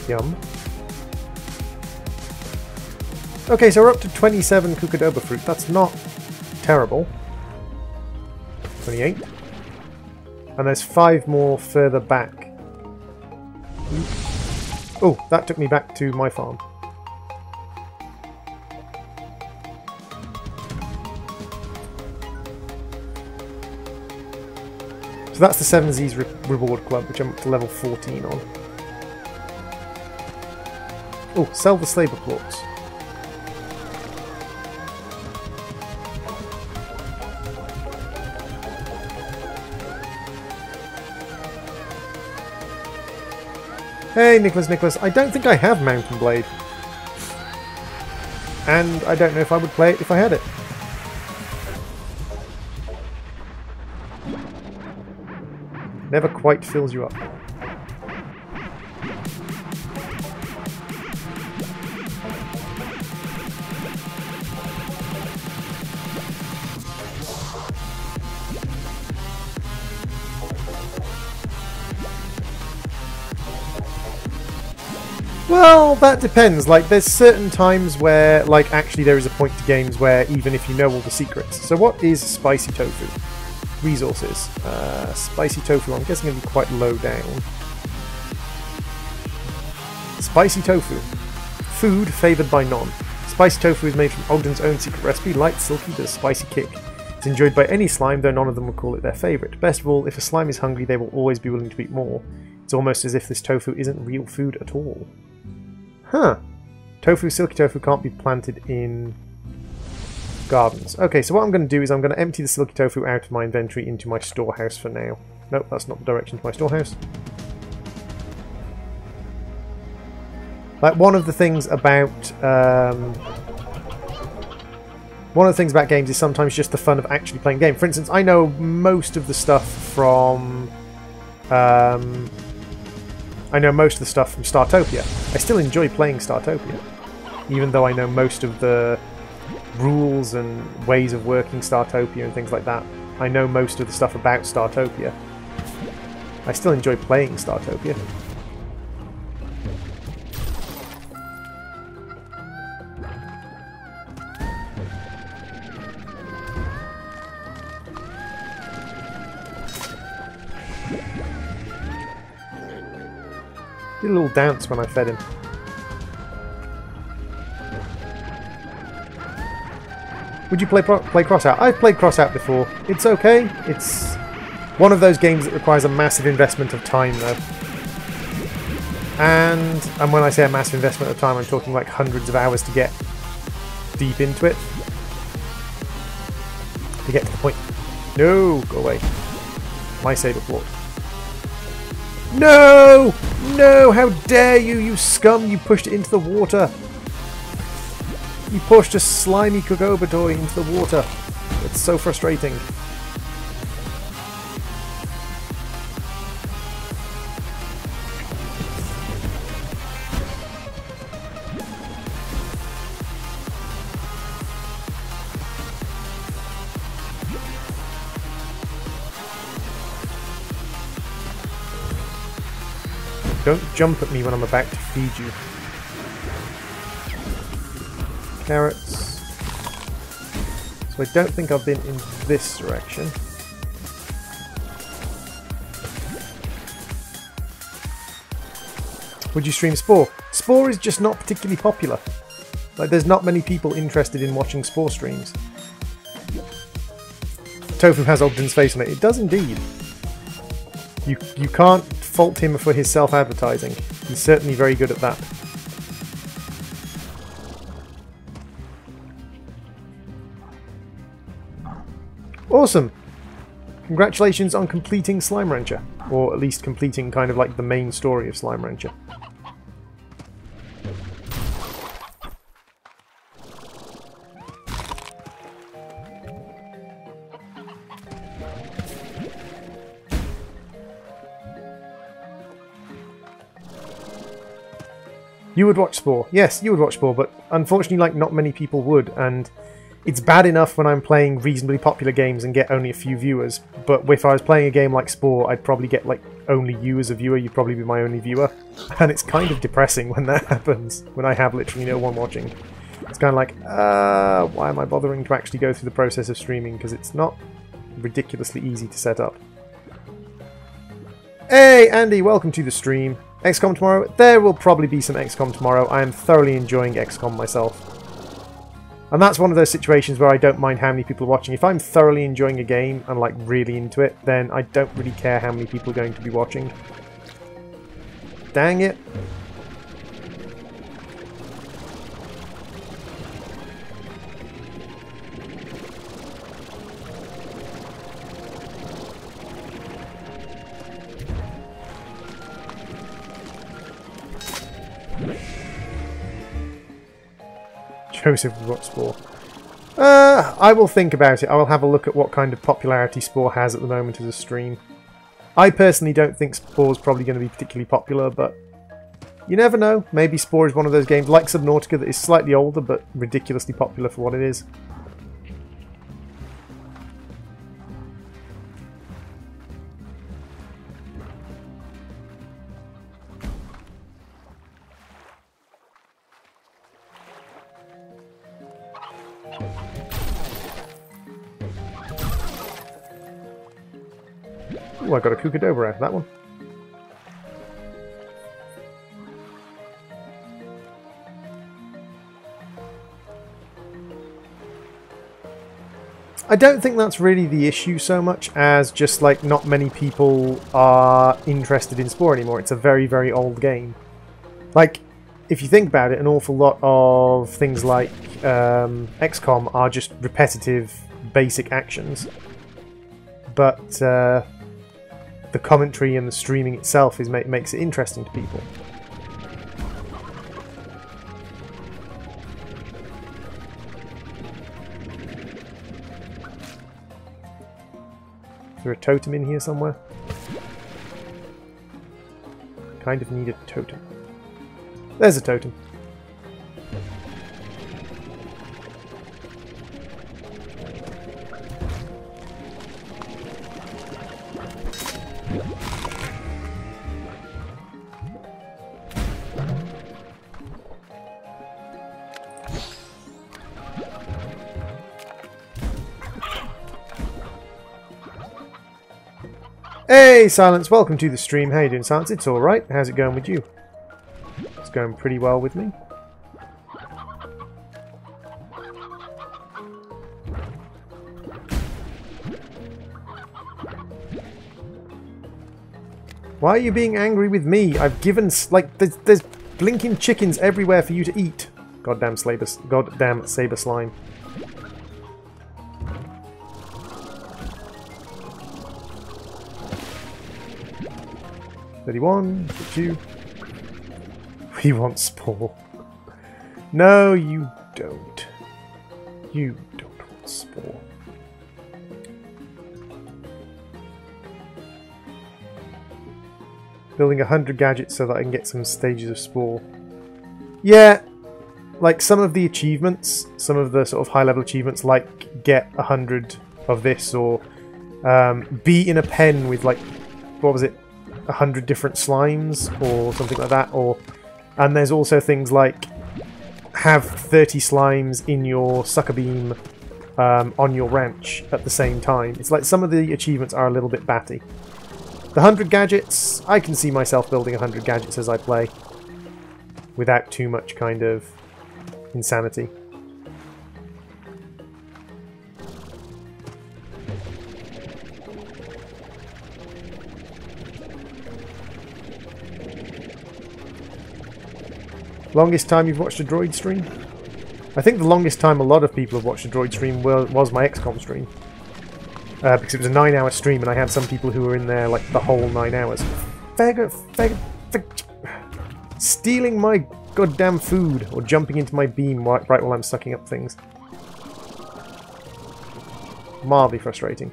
Yum. Okay, so we're up to 27 Kookadoba fruit. That's not terrible. 28. And there's 5 more further back. Oh, that took me back to my farm. So that's the 7Z's reward club, which I'm up to level 14 on. Oh, sell the Slaver Plorts. Hey, Nicholas, I don't think I have Mountain Blade. And I don't know if I would play it if I had it. Never quite fills you up. Well, that depends. Like, there's certain times where, like, actually there is a point to games where even if you know all the secrets. So what is spicy tofu? Resources. Spicy tofu, I'm guessing it'll be quite low down. Spicy tofu. Food favoured by none. Spicy tofu is made from Ogden's own secret recipe, light, silky, with a spicy kick. It's enjoyed by any slime, though none of them will call it their favourite. Best of all, if a slime is hungry, they will always be willing to eat more. It's almost as if this tofu isn't real food at all. Huh. Tofu, silky tofu can't be planted in gardens. Okay, so what I'm going to do is I'm going to empty the silky tofu out of my inventory into my storehouse for now. Nope, that's not the direction to my storehouse. Like, one of the things about games is sometimes just the fun of actually playing a game. For instance, I know most of the stuff from Startopia. I still enjoy playing Startopia, even though I know most of the rules and ways of working Startopia and things like that. I know most of the stuff about Startopia. I still enjoy playing Startopia. Did a little dance when I fed him. Would you play Crossout? I've played Crossout before. It's okay. It's one of those games that requires a massive investment of time, though. And when I say a massive investment of time, I'm talking like hundreds of hours to get deep into it. To get to the point. No, go away. My saber flawed. No! No! How dare you, you scum! You pushed it into the water! You pushed a slimy Kogoba toy into the water. It's so frustrating. Don't jump at me when I'm about to feed you. Carrots. So I don't think I've been in this direction. Would you stream Spore? Spore is just not particularly popular. Like, there's not many people interested in watching Spore streams. Tofu has Ogden's face on it. It does indeed. You can't fault him for his self-advertising. He's certainly very good at that. Awesome! Congratulations on completing Slime Rancher. Or at least completing kind of like the main story of Slime Rancher. You would watch Spore. Yes, you would watch Spore, but unfortunately, like, not many people would, and it's bad enough when I'm playing reasonably popular games and get only a few viewers, but if I was playing a game like Spore, I'd probably get, like, only you as a viewer. You'd probably be my only viewer, and it's kind of depressing when that happens, when I have literally no one watching. It's kind of like, why am I bothering to actually go through the process of streaming, because it's not ridiculously easy to set up. Hey, Andy, welcome to the stream. XCOM tomorrow? There will probably be some XCOM tomorrow. I am thoroughly enjoying XCOM myself. And that's one of those situations where I don't mind how many people are watching. If I'm thoroughly enjoying a game and like really into it, then I don't really care how many people are going to be watching. Dang it. Joseph would watch Spore. I will think about it. I will have a look at what kind of popularity Spore has at the moment as a stream. I personally don't think Spore is probably going to be particularly popular, but you never know. Maybe Spore is one of those games like Subnautica that is slightly older but ridiculously popular for what it is. Ooh, I got a Kookadoba out of that one. I don't think that's really the issue so much as just like not many people are interested in Spore anymore. It's a very, very old game. Like, if you think about it, an awful lot of things like XCOM are just repetitive, basic actions. But the commentary and the streaming itself makes it interesting to people. Is there a totem in here somewhere? Kind of need a totem. There's a totem. Hey, Silence, welcome to the stream. How you doing, Silence? It's alright. How's it going with you? It's going pretty well with me. Why are you being angry with me? I've given, like, there's blinking chickens everywhere for you to eat. Goddamn saber slime. 31, 32. We want spore. No, you don't. You don't want spore. Building 100 gadgets so that I can get some stages of spore. Yeah, like some of the achievements, some of the sort of high-level achievements, like get 100 of this, or be in a pen with, like, what was it, 100 different slimes, or something like that, or... And there's also things like have 30 slimes in your sucker beam on your ranch at the same time. It's like some of the achievements are a little bit batty. The 100 gadgets, I can see myself building 100 gadgets as I play without too much kind of insanity. Longest time you've watched a droid stream? I think the longest time a lot of people have watched a droid stream was my XCOM stream. Because it was a 9-hour stream and I had some people who were in there like the whole 9 hours. Faggot, stealing my goddamn food or jumping into my beam right while I'm sucking up things. Mildly frustrating.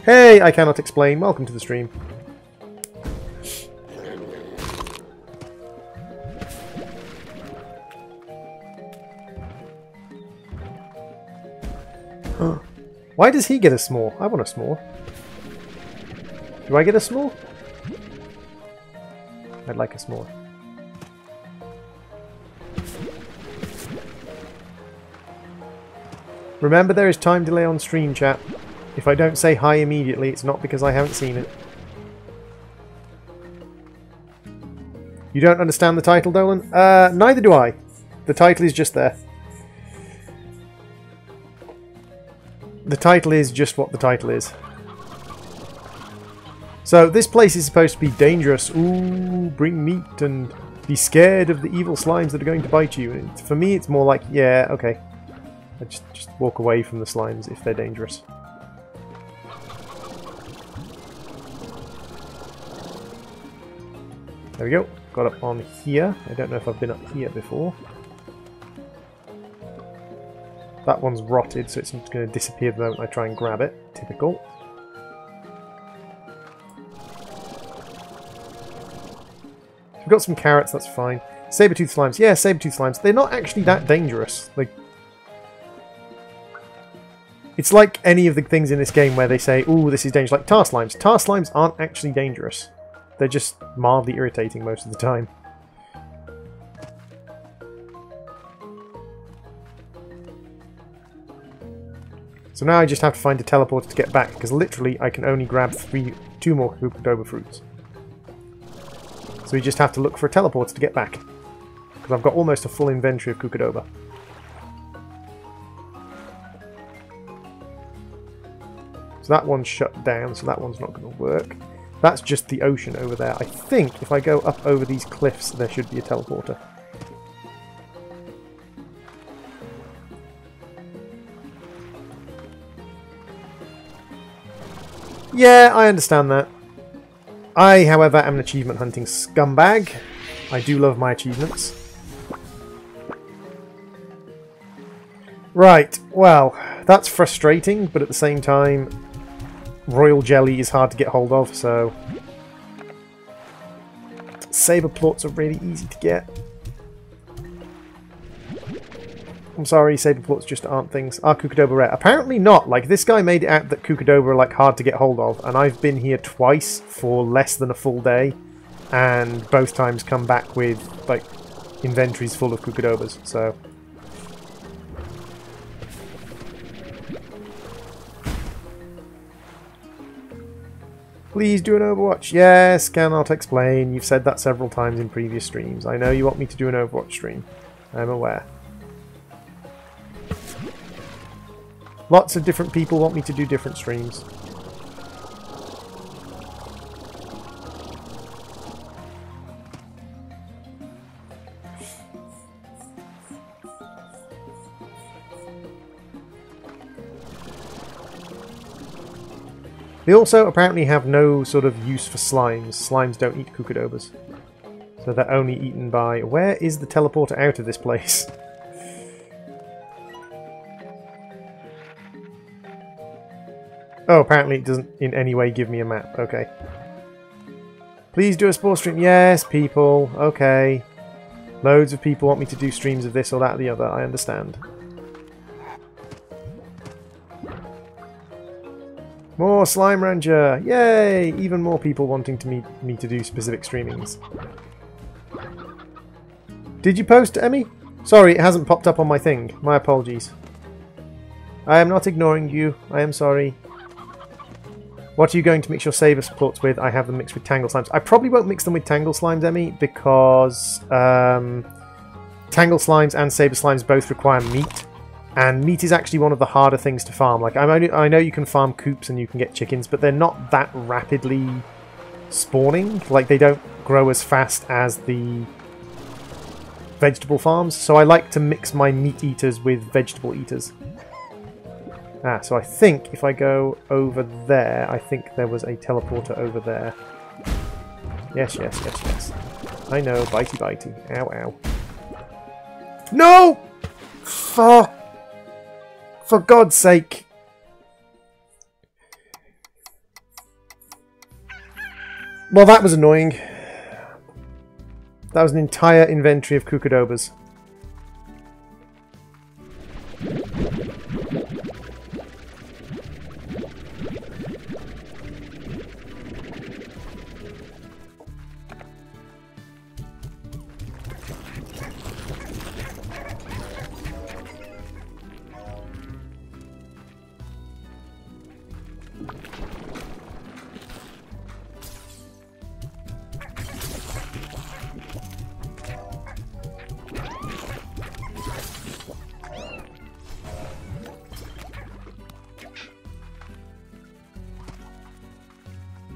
Hey, I cannot explain. Welcome to the stream. Why does he get a s'more? I want a s'more. Do I get a s'more? I'd like a s'more. Remember, there is time delay on stream, chat. If I don't say hi immediately, it's not because I haven't seen it. You don't understand the title, Dolan? Neither do I. The title is just there. The title is just what the title is. So this place is supposed to be dangerous. Ooh, bring meat and be scared of the evil slimes that are going to bite you. And for me, it's more like, yeah, okay. I just walk away from the slimes if they're dangerous. There we go. Got up on here. I don't know if I've been up here before. That one's rotted, so it's going to disappear the moment I try and grab it. Typical. We've got some carrots, that's fine. Saber-tooth slimes. Yeah, saber-tooth slimes. They're not actually that dangerous. Like, it's like any of the things in this game where they say, ooh, this is dangerous. Like tar slimes. Tar slimes aren't actually dangerous. They're just mildly irritating most of the time. So now I just have to find a teleporter to get back, because literally I can only grab two more Kookadoba fruits. So we just have to look for a teleporter to get back, because I've got almost a full inventory of Kookadoba. So that one's shut down, so that one's not going to work. That's just the ocean over there. I think if I go up over these cliffs, there should be a teleporter. Yeah, I understand that. I, however, am an achievement hunting scumbag. I do love my achievements. Right, well, that's frustrating, but at the same time, royal jelly is hard to get hold of, so... Saber plorts are really easy to get. I'm sorry, saber plorts just aren't things. Are Kookadoba rare? Apparently not. Like, this guy made it out that Kookadoba are, like, hard to get hold of, and I've been here twice for less than a full day, and both times come back with, like, inventories full of Kookadobas, so... Please do an Overwatch. Yes, cannot explain. You've said that several times in previous streams. I know you want me to do an Overwatch stream. I'm aware. Lots of different people want me to do different streams. They also apparently have no sort of use for slimes. Slimes don't eat cucudobas. So they're only eaten by... Where is the teleporter out of this place? Oh, apparently it doesn't in any way give me a map. Okay. Please do a spore stream. Yes, people. Okay. Loads of people want me to do streams of this or that or the other. I understand. More Slime Ranger! Yay! Even more people wanting to me to do specific streamings. Did you post, Emmy? Sorry, it hasn't popped up on my thing. My apologies. I am not ignoring you. I am sorry. What are you going to mix your Saber plorts with? I have them mixed with Tangle Slimes. I probably won't mix them with Tangle Slimes, Emmy, because Tangle Slimes and Saber Slimes both require meat. And meat is actually one of the harder things to farm. Like I know you can farm coops and you can get chickens, but they're not that rapidly spawning. Like they don't grow as fast as the vegetable farms. So I like to mix my meat eaters with vegetable eaters. Ah, so I think if I go over there, I think there was a teleporter over there. Yes, yes, yes, yes. I know, bitey bitey. Ow, ow. No! Fuck! For God's sake! Well, that was annoying. That was an entire inventory of cucudobas.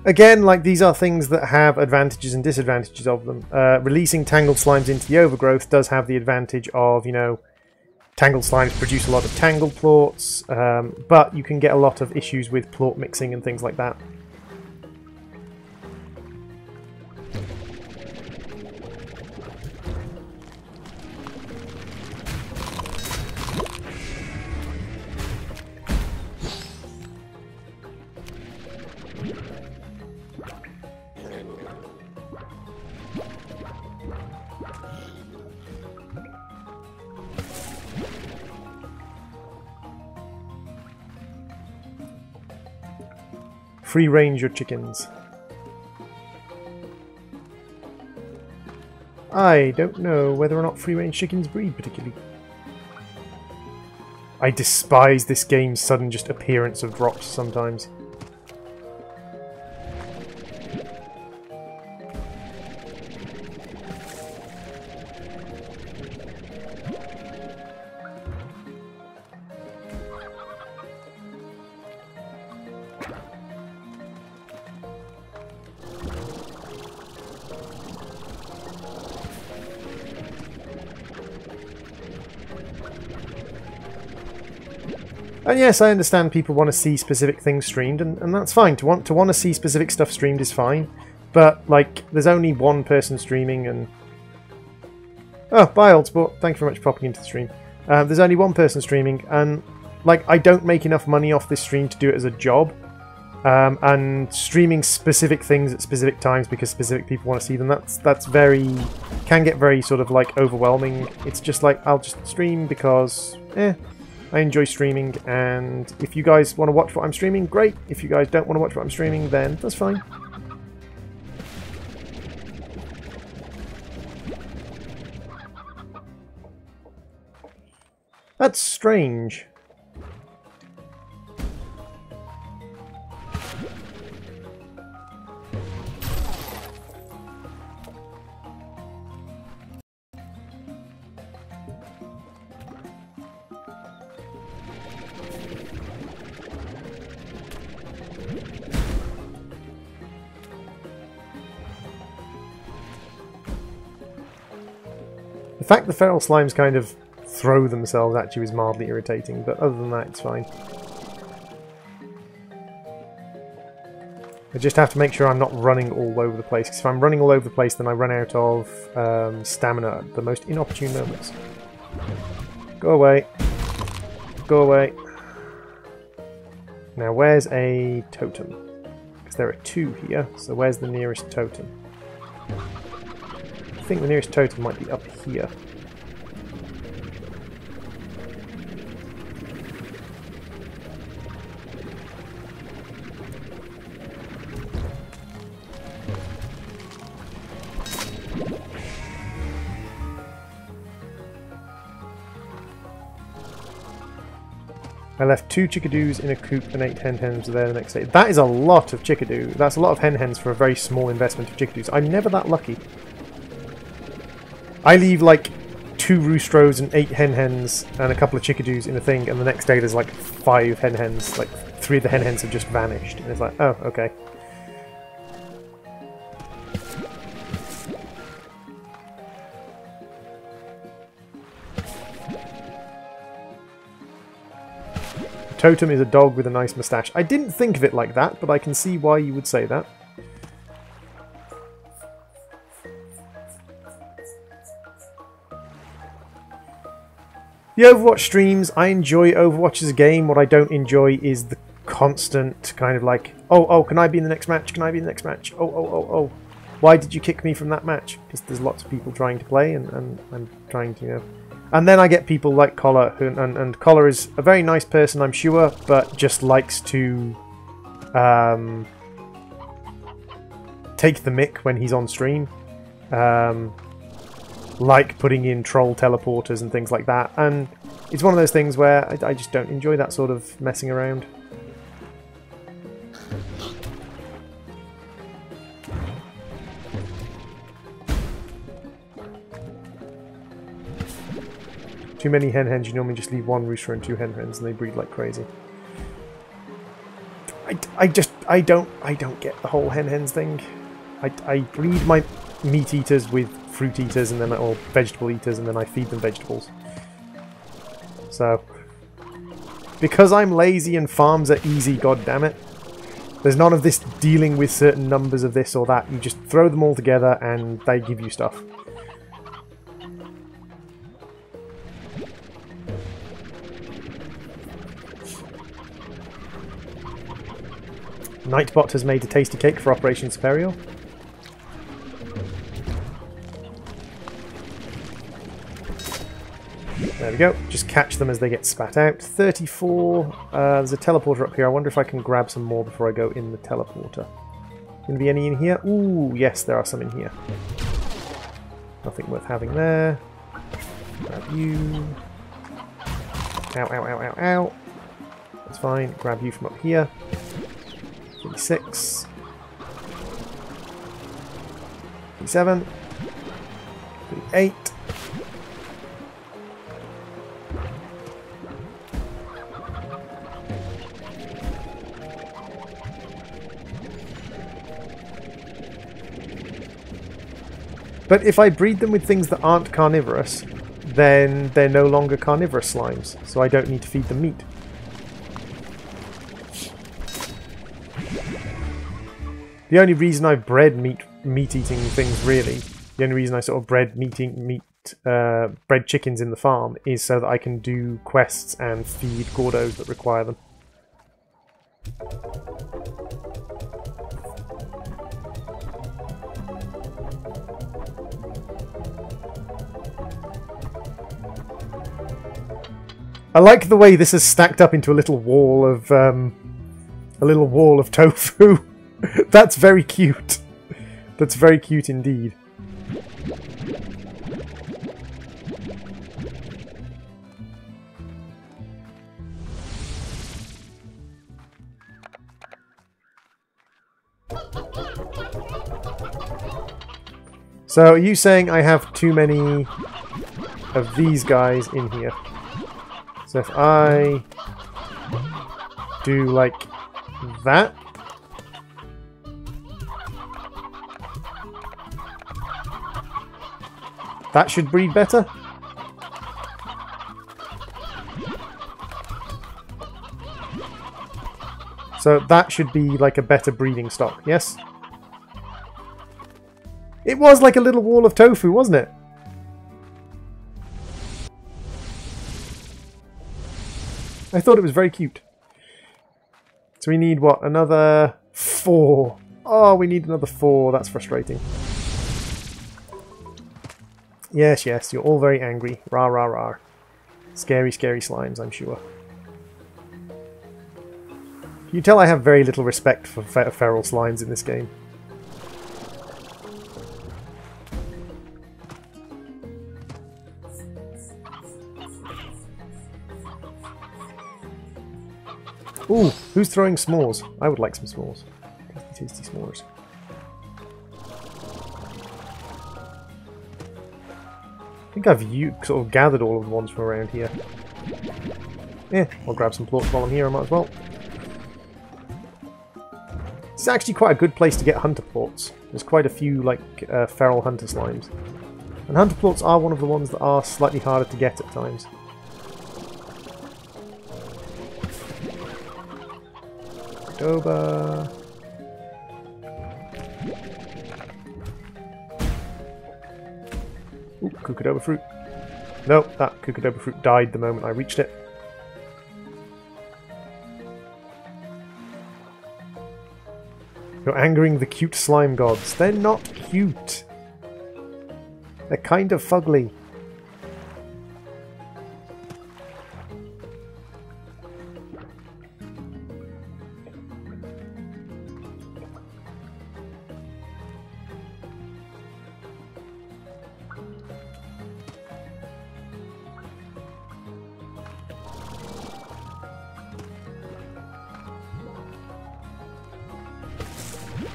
Again, like, these are things that have advantages and disadvantages of them. Releasing tangled slimes into the overgrowth does have the advantage of, you know, tangled slimes produce a lot of tangled plorts, but you can get a lot of issues with plort mixing and things like that. Free range your chickens. I don't know whether or not free range chickens breed particularly. I despise this game's sudden just appearance of drops sometimes. And yes, I understand people want to see specific things streamed, and that's fine. To want to see specific stuff streamed is fine. But, like, there's only one person streaming, and... Oh, bye, Old Sport. Thank you very much for popping into the stream. There's only one person streaming, and, like, I don't make enough money off this stream to do it as a job. And streaming specific things at specific times because specific people want to see them, that's very... can get very sort of, like, overwhelming. It's just like, I'll just stream because, I enjoy streaming, and if you guys want to watch what I'm streaming, great. If you guys don't want to watch what I'm streaming, then that's fine. That's strange. The fact the feral slimes kind of throw themselves at you is mildly irritating, but other than that, it's fine. I just have to make sure I'm not running all over the place, because if I'm running all over the place then I run out of stamina at the most inopportune moments. Go away. Go away. Now where's a totem? Because there are 2 here, so where's the nearest totem? I think the nearest totem might be up here. I left 2 chickadoos in a coop and 8 hen-hens there the next day. That is a lot of chickadoo. That's a lot of hen-hens for a very small investment of chickadoos. I'm never that lucky. I leave like 2 roost rows and 8 hen-hens and a couple of chickadoos in a thing, and the next day there's like 5 hen-hens. Like 3 of the hen-hens have just vanished. And it's like, oh, okay. Totem is a dog with a nice moustache. I didn't think of it like that, but I can see why you would say that. The Overwatch streams, I enjoy Overwatch as a game. What I don't enjoy is the constant kind of like, oh, can I be in the next match? Can I be in the next match? Oh. Why did you kick me from that match? Because there's lots of people trying to play, and I'm trying to, you know. And then I get people like Collar, and Collar is a very nice person, I'm sure, but just likes to take the mick when he's on stream. Like putting in troll teleporters and things like that. And it's one of those things where I just don't enjoy that sort of messing around. Too many hen-hens, you normally just leave 1 rooster and 2 hen-hens and they breed like crazy. I don't get the whole hen-hens thing. I breed my meat eaters with fruit eaters and then, or vegetable eaters, and then I feed them vegetables. So, because I'm lazy and farms are easy, goddammit, there's none of this dealing with certain numbers of this or that. You just throw them all together and they give you stuff. Nightbot has made a tasty cake for Operation Superior. There we go. Just catch them as they get spat out. 34. There's a teleporter up here. I wonder if I can grab some more before I go in the teleporter. Gonna be any in here? Ooh, yes, there are some in here. Nothing worth having there. Grab you. Ow. That's fine. Grab you from up here. 36. 37. 38. But if I breed them with things that aren't carnivorous, then they're no longer carnivorous slimes, so I don't need to feed them meat. The only reason I've bred meat-eating things, really, the only reason I sort of bred bred chickens in the farm is so that I can do quests and feed Gordos that require them. I like the way this is stacked up into a little wall of tofu. That's very cute. That's very cute indeed. So, are you saying I have too many of these guys in here? So if I do like that, that should breed better. So that should be like a better breeding stock, yes? It was like a little wall of tofu, wasn't it? I thought it was very cute. So we need, what, another 4. Oh, we need another 4. That's frustrating. Yes, yes, you're all very angry. Rah, rah, rah. Scary, scary slimes, I'm sure. You tell I have very little respect for feral slimes in this game. Ooh, who's throwing s'mores? I would like some s'mores. Tasty, tasty s'mores. I think I've sort of gathered all of the ones from around here. Yeah, I'll grab some plorts while I'm here, I might as well. It's actually quite a good place to get hunter plorts. There's quite a few, like, feral hunter slimes. And hunter plorts are one of the ones that are slightly harder to get at times. Doba. Ooh, Kukadoba fruit. Nope, that Kukadoba fruit died the moment I reached it. You're angering the cute slime gods. They're not cute. They're kind of fugly.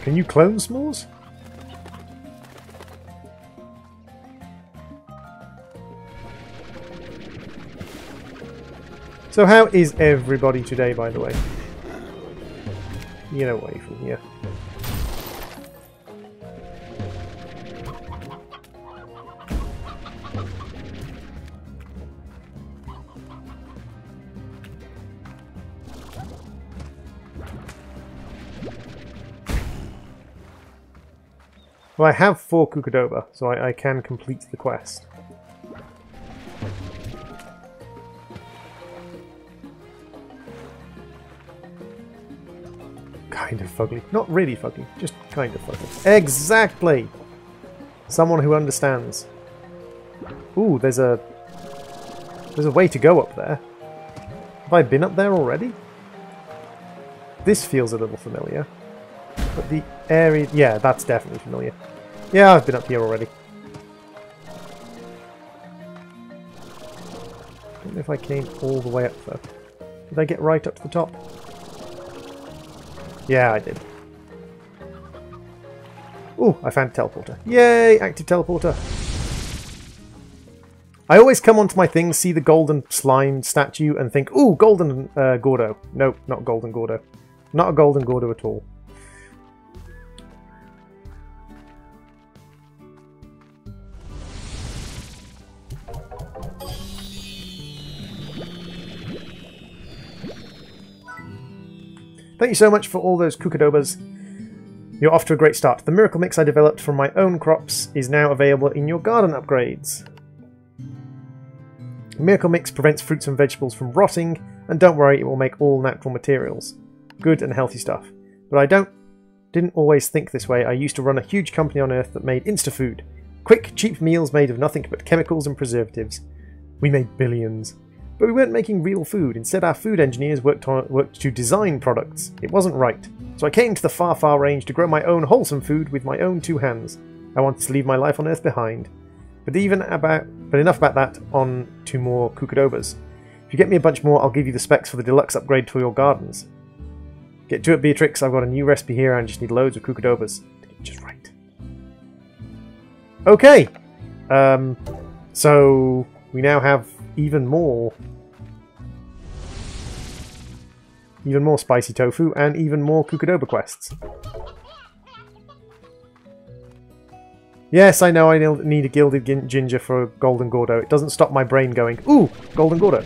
Can you clone s'mores? So how is everybody today, by the way? Get away from here. Well, I have 4 Kukadoba, so I can complete the quest. Kind of fugly. Not really fugly, just kind of fugly. Exactly! Someone who understands. Ooh, there's a way to go up there. Have I been up there already? This feels a little familiar. But the area... yeah, that's definitely familiar. Yeah, I've been up here already. I don't know if I came all the way up though. Did I get right up to the top? Yeah, I did. Ooh, I found a teleporter. Yay! Active teleporter. I always come onto my thing, see the golden slime statue and think, ooh, golden Gordo. Nope, not golden Gordo. Not a golden Gordo at all. Thank you so much for all those Kukadobas. You're off to a great start. The miracle mix I developed from my own crops is now available in your garden upgrades. The miracle mix prevents fruits and vegetables from rotting, and don't worry, it will make all natural materials. Good and healthy stuff. But I didn't always think this way. I used to run a huge company on Earth that made insta-food. Quick, cheap meals made of nothing but chemicals and preservatives. We made billions. But we weren't making real food. Instead, our food engineers worked to design products. It wasn't right. So I came to the far, far range to grow my own wholesome food with my own 2 hands. I wanted to leave my life on Earth behind. But enough about that, on to more Kukadobas. If you get me a bunch more, I'll give you the specs for the deluxe upgrade for your gardens. Get to it, Beatrix. I've got a new recipe here and I just need loads of Kukadobas to get it just right. Okay! So we now have even more spicy tofu and even more Kukadoba quests. Yes, I know I need a gilded ginger for Golden Gordo. It doesn't stop my brain going, ooh, Golden Gordo.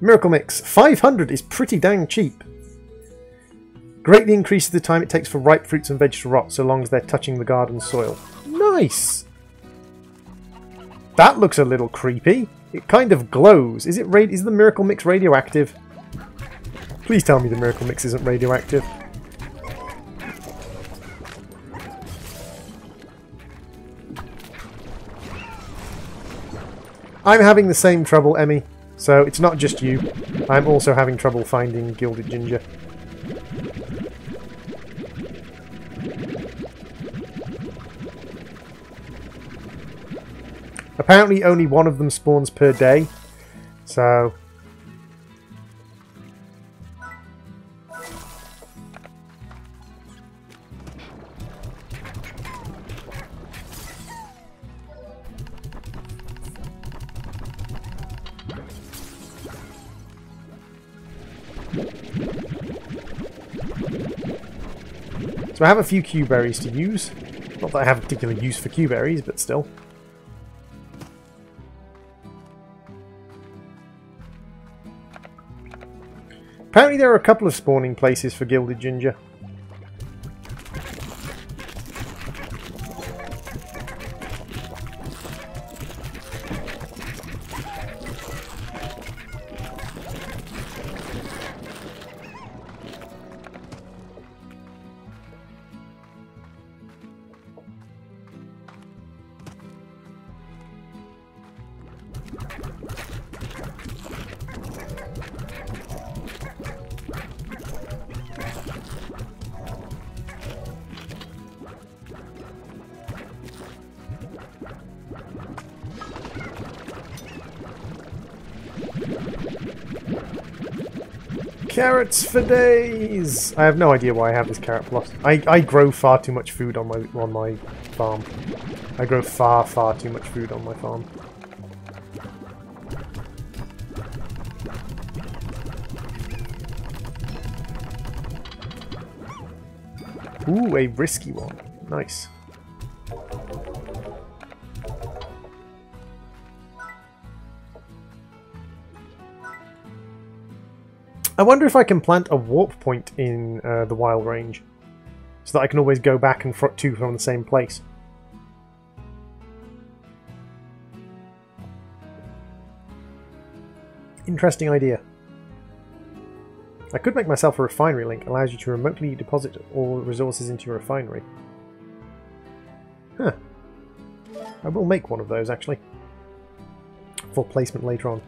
Miracle Mix. 500 is pretty dang cheap. Greatly increases the time it takes for ripe fruits and veg to rot, so long as they're touching the garden soil. Nice! That looks a little creepy. It kind of glows. Is the Miracle Mix radioactive? Please tell me the Miracle Mix isn't radioactive. I'm having the same trouble, Emmy. So it's not just you. I'm also having trouble finding gilded ginger. Apparently only one of them spawns per day, so... So I have a few Q berries to use. Not that I have a particular use for Q berries, but still. Apparently there are a couple of spawning places for gilded ginger. Carrots for days! I have no idea why I have this carrot plus. I grow far too much food on my farm. I grow far too much food on my farm. Ooh, a risky one. Nice. I wonder if I can plant a warp point in the wild range, so that I can always go back and to from the same place. Interesting idea. I could make myself a refinery link. Allows you to remotely deposit all resources into your refinery. Huh. I will make one of those, actually. For placement later on.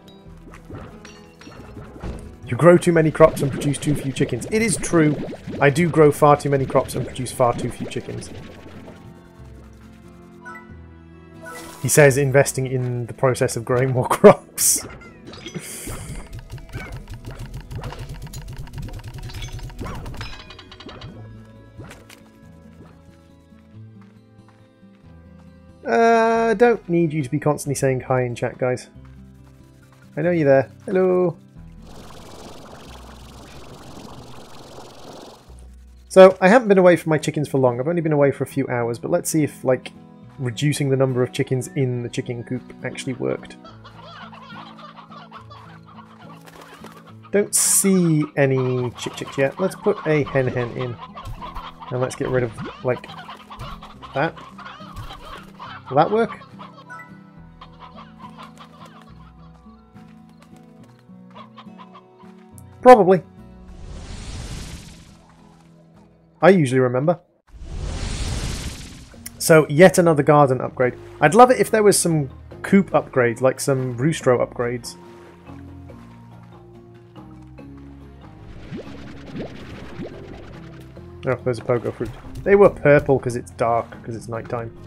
You grow too many crops and produce too few chickens. It is true. I do grow far too many crops and produce far too few chickens. He says investing in the process of growing more crops. I don't need you to be constantly saying hi in chat, guys. I know you're there. Hello. So, I haven't been away from my chickens for long. I've only been away for a few hours, but let's see if, like, reducing the number of chickens in the chicken coop actually worked. Don't see any chicks yet. Let's put a hen in. And let's get rid of, like, that. Will that work? Probably. I usually remember. So, yet another garden upgrade. I'd love it if there was some coop upgrades, like some roostro upgrades. Oh, there's a pogo fruit. They were purple because it's dark, because it's nighttime.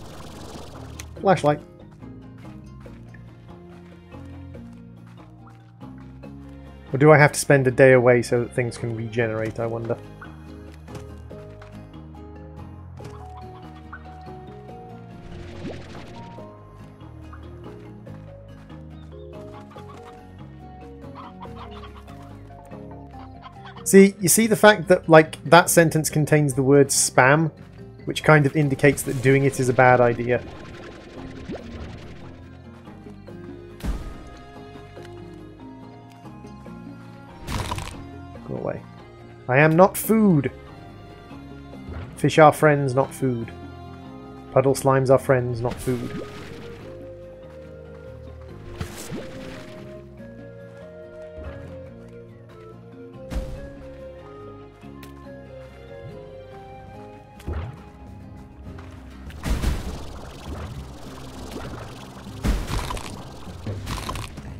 Flashlight. Or do I have to spend a day away so that things can regenerate, I wonder? See, you see the fact that, like, that sentence contains the word spam, which kind of indicates that doing it is a bad idea. Go away. I am not food! Fish are friends, not food. Puddle slimes are friends, not food.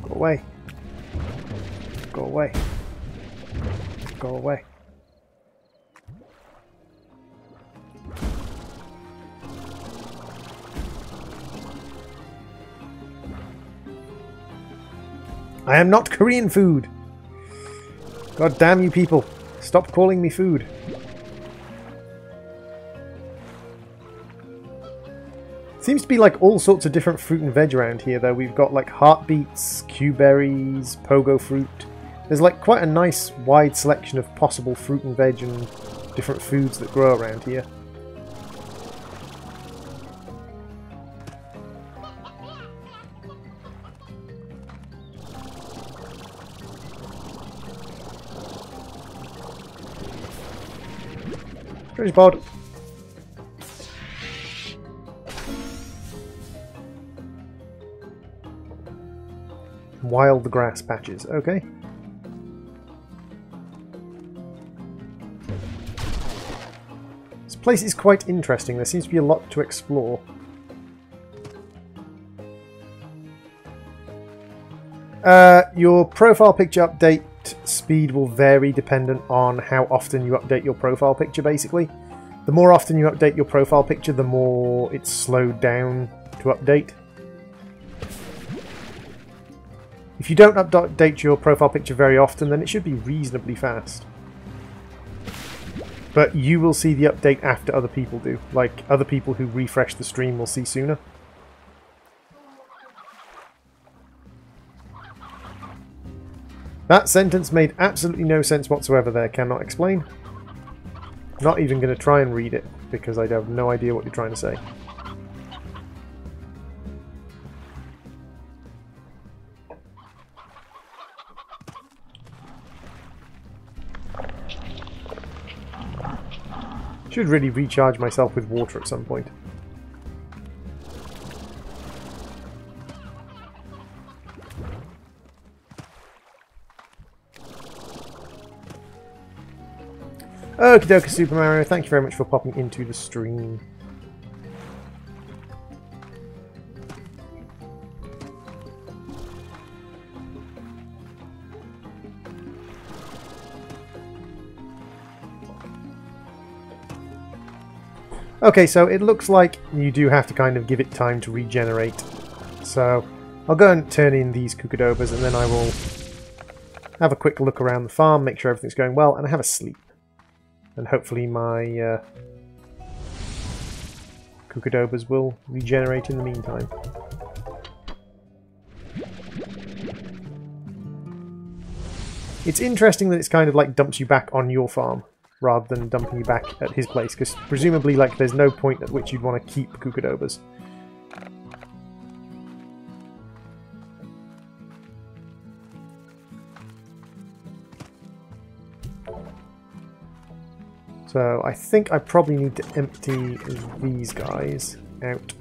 Go away. Go away. Go away. I am not Korean food! God damn you people. Stop calling me food. Seems to be like all sorts of different fruit and veg around here though. We've got like heartbeats, Q-berries, pogo fruit. There's like quite a nice wide selection of possible fruit and veg and different foods that grow around here. Treasure pod. Wild grass patches, okay. This place is quite interesting. There seems to be a lot to explore. Your profile picture update speed will vary dependent on how often you update your profile picture, basically. The more often you update your profile picture, the more it's slowed down to update. If you don't update your profile picture very often, then it should be reasonably fast. But you will see the update after other people do. Like, other people who refresh the stream will see sooner. That sentence made absolutely no sense whatsoever there, cannot explain. Not even going to try and read it, because I have no idea what you're trying to say. Should really recharge myself with water at some point. Okie dokie, Super Mario, thank you very much for popping into the stream. Okay, so it looks like you do have to kind of give it time to regenerate. So I'll go and turn in these Kukadobas and then I will have a quick look around the farm, make sure everything's going well, and have a sleep. And hopefully my Kukadobas will regenerate in the meantime. It's interesting that it's kind of like dumps you back on your farm, rather than dumping you back at his place, because presumably like there's no point at which you'd want to keep Kukadobas. So I think I probably need to empty these guys out.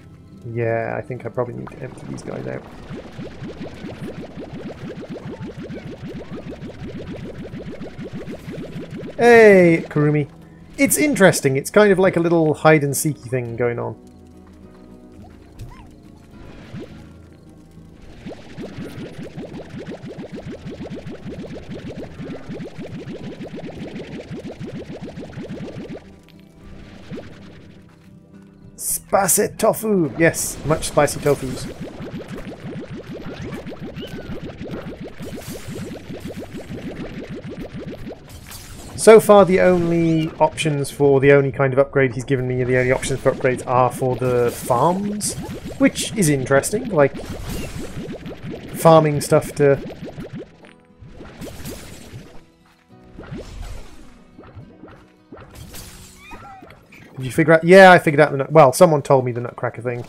Yeah, I think I probably need to empty these guys out. Hey, Kurumi. It's interesting. It's kind of like a little hide-and-seeky thing going on. Spicy tofu! Yes, much spicy tofus. So far the only options for the only kind of upgrade he's given me, the only options for upgrades are for the farms, which is interesting, like farming stuff to... Did you figure out? Yeah, I figured out the nut... Well, someone told me the Nutcracker thing.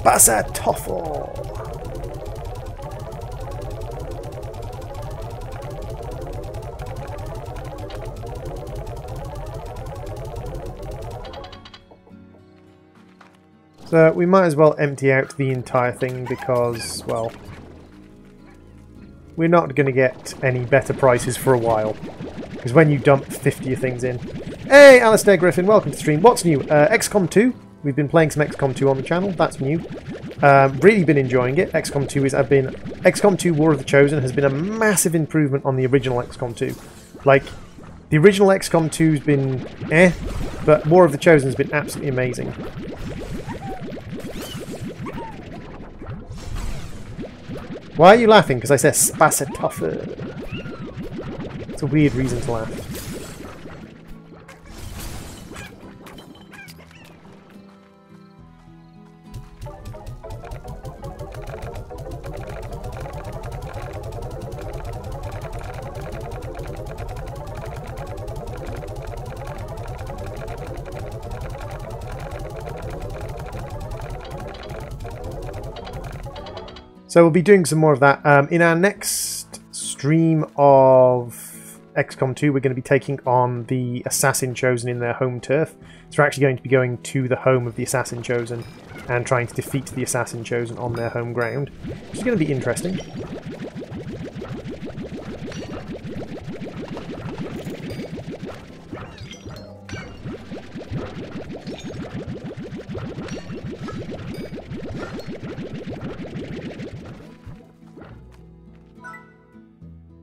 Spasatoffel. So we might as well empty out the entire thing because, well, we're not going to get any better prices for a while. Because when you dump 50 things in... Hey, Alistair Griffin, welcome to the stream. What's new? XCOM 2. We've been playing some XCOM 2 on the channel. That's new. Really been enjoying it. XCOM 2 XCOM 2 War of the Chosen has been a massive improvement on the original XCOM 2. Like, the original XCOM 2's been but War of the Chosen has been absolutely amazing. Why are you laughing? Because I said Spasatoffer. It's a weird reason to laugh. So we'll be doing some more of that. In our next stream of XCOM 2, we're going to be taking on the Assassin Chosen in their home turf. So we're actually going to be going to the home of the Assassin Chosen and trying to defeat the Assassin Chosen on their home ground, which is going to be interesting.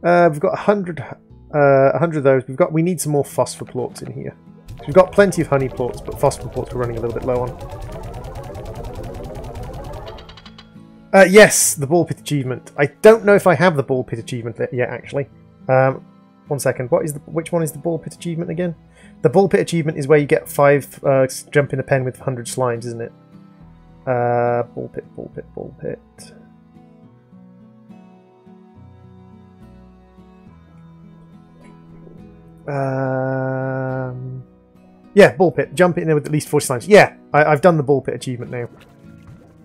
We've got 100 of those. We need some more phosphor plorts in here. We've got plenty of honey plorts, but phosphor plorts we're running a little bit low on. Yes, the ball pit achievement. I don't know if I have the ball pit achievement yet, actually. 1 second. Which one is the ball pit achievement again? The ball pit achievement is where you get 5 jump in a pen with 100 slimes, isn't it? Ball pit, ball pit, ball pit. Yeah, ball pit. Jump in there with at least 40 slimes. Yeah, I've done the ball pit achievement now.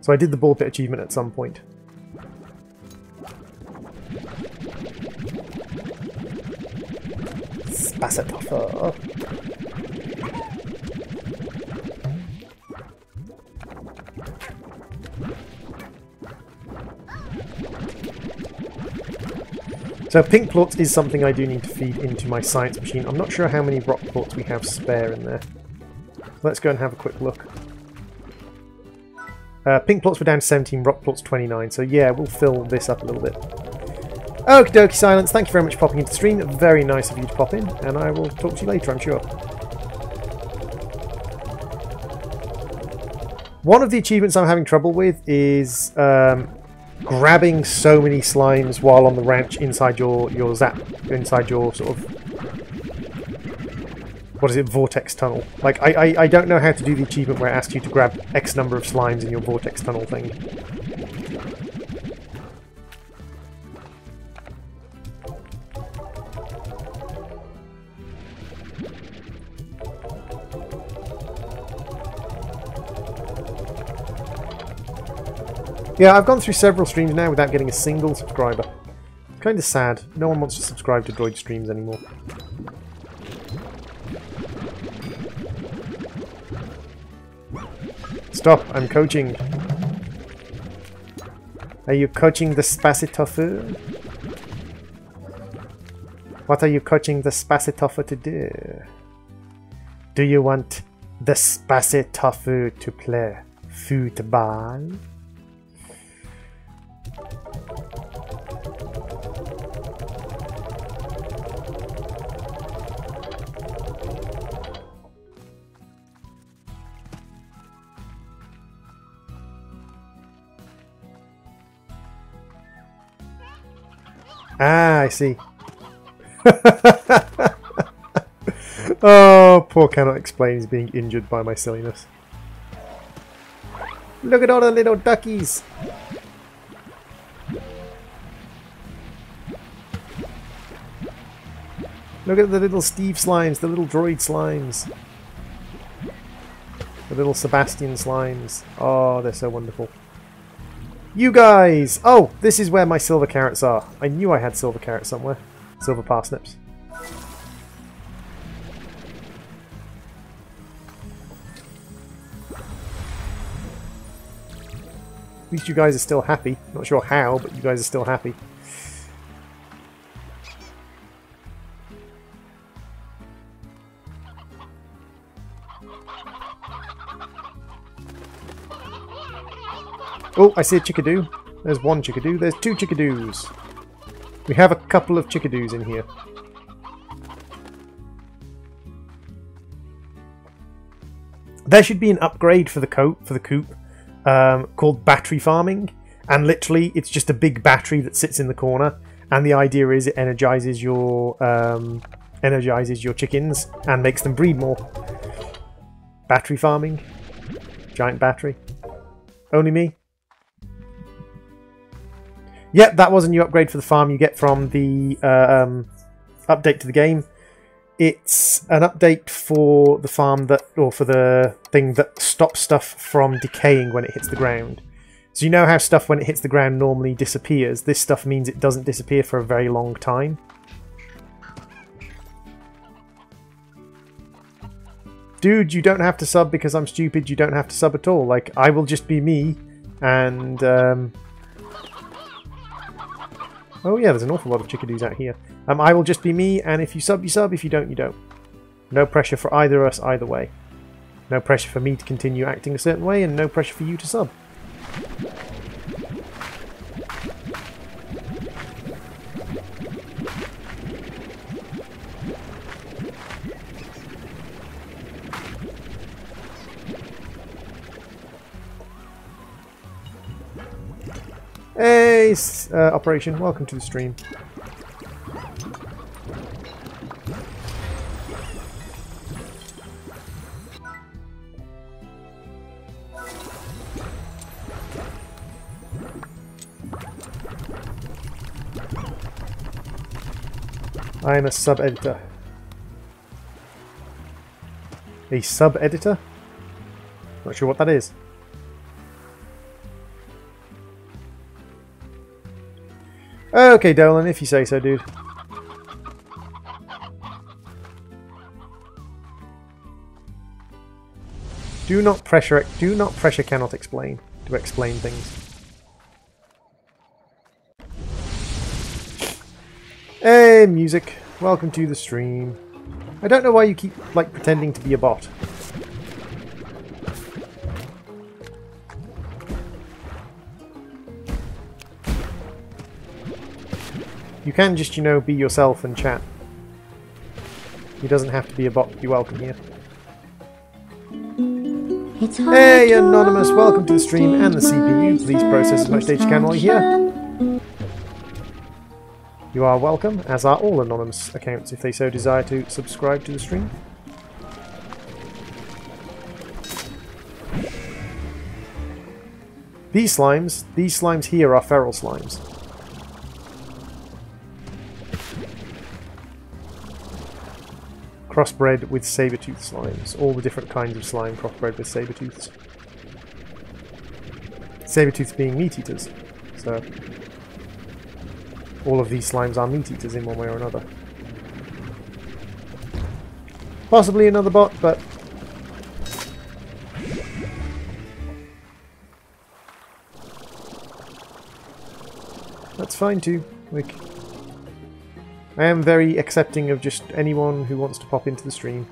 So I did the ball pit achievement at some point. Spasatoffer. So pink plorts is something I do need to feed into my science machine. I'm not sure how many rock plorts we have spare in there. Let's go and have a quick look. Pink plorts were down to 17, rock plorts 29. So yeah, we'll fill this up a little bit. Okie dokie, Silence. Thank you very much for popping into the stream. Very nice of you to pop in, and I will talk to you later, I'm sure. One of the achievements I'm having trouble with is grabbing so many slimes while on the ranch inside your sort of, what is it, vortex tunnel. Like, I don't know how to do the achievement where it asks you to grab X number of slimes in your vortex tunnel thing. Yeah, I've gone through several streams now without getting a single subscriber. It's kind of sad. No one wants to subscribe to Droid streams anymore. Stop, I'm coaching. Are you coaching the Spasitoffer? What are you coaching the Spasitoffer to do? Do you want the Spasitoffer to play football? Ah, I see. Oh, poor cannot explain he's being injured by my silliness. Look at all the little duckies. Look at the little Steve slimes, the little droid slimes. The little Sebastian slimes. Oh, they're so wonderful. You guys! Oh, this is where my silver carrots are. I knew I had silver carrots somewhere. Silver parsnips. At least you guys are still happy. Not sure how, but you guys are still happy. Oh, I see a chickadoo. There's one chickadoo. There's two chickadoos. We have a couple of chickadoos in here. There should be an upgrade for the coop called battery farming, and literally it's just a big battery that sits in the corner, and the idea is it energizes your chickens and makes them breed more. Battery farming, giant battery. Only me. Yep, that was a new upgrade for the farm you get from the update to the game. It's an update for the farm that, or for the thing that stops stuff from decaying when it hits the ground. So you know how stuff when it hits the ground normally disappears? This stuff means it doesn't disappear for a very long time. Dude, you don't have to sub because I'm stupid, you don't have to sub at all. Like, I will just be me, and oh yeah, there's an awful lot of chickadoos out here. I will just be me, and if you sub, you sub. If you don't, you don't. No pressure for either of us either way. No pressure for me to continue acting a certain way, and no pressure for you to sub. Hey, Operation, welcome to the stream. I am a sub-editor. A sub-editor? Not sure what that is. Okay, Dolan, if you say so, dude. Do not pressure cannot explain to explain things. Hey, music. Welcome to the stream. I don't know why you keep, like, pretending to be a bot. You can just, you know, be yourself and chat. He doesn't have to be a bot to be welcome here. Hey, Anonymous, welcome to the stream and the CPU. Please process as much data you can while you're here. You are welcome, as are all Anonymous accounts if they so desire to subscribe to the stream. These slimes here are feral slimes. Crossbred with saber-tooth slimes. All the different kinds of slime crossbred with saber-tooths. Saber-tooths being meat-eaters. So all of these slimes are meat-eaters in one way or another. Possibly another bot, but that's fine too. Like, I am very accepting of just anyone who wants to pop into the stream.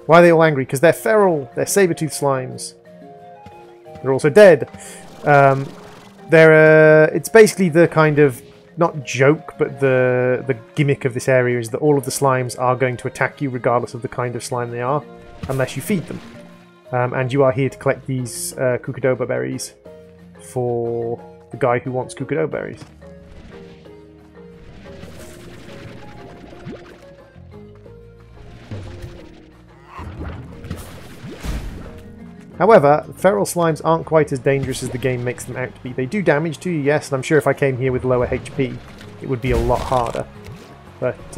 Why are they all angry? Because they're feral. They're saber-tooth slimes. They're also dead. It's basically the kind of, not joke, but the gimmick of this area is that all of the slimes are going to attack you regardless of the kind of slime they are, unless you feed them. And you are here to collect these Kukudoba berries for the guy who wants Kukudoba berries. However, feral slimes aren't quite as dangerous as the game makes them out to be. They do damage to you, yes, and I'm sure if I came here with lower HP, it would be a lot harder. But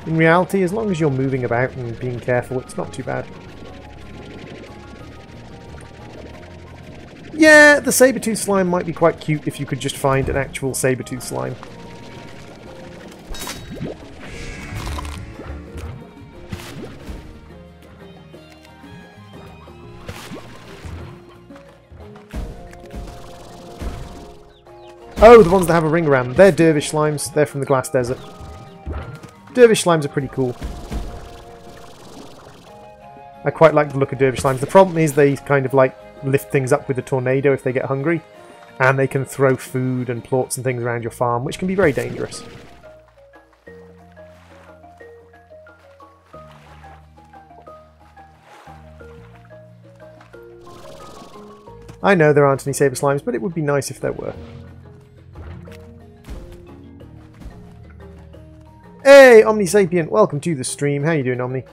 In reality, as long as you're moving about and being careful, it's not too bad. Yeah, the saber-tooth slime might be quite cute if you could just find an actual saber-tooth slime. Oh, the ones that have a ring around them. They're dervish slimes. They're from the Glass Desert. Dervish slimes are pretty cool. I quite like the look of dervish slimes. The problem is they kind of like lift things up with a tornado if they get hungry. And they can throw food and plorts and things around your farm, which can be very dangerous. I know there aren't any saber slimes, but it would be nice if there were. Hey, Omnisapient, welcome to the stream. How you doing, Omni?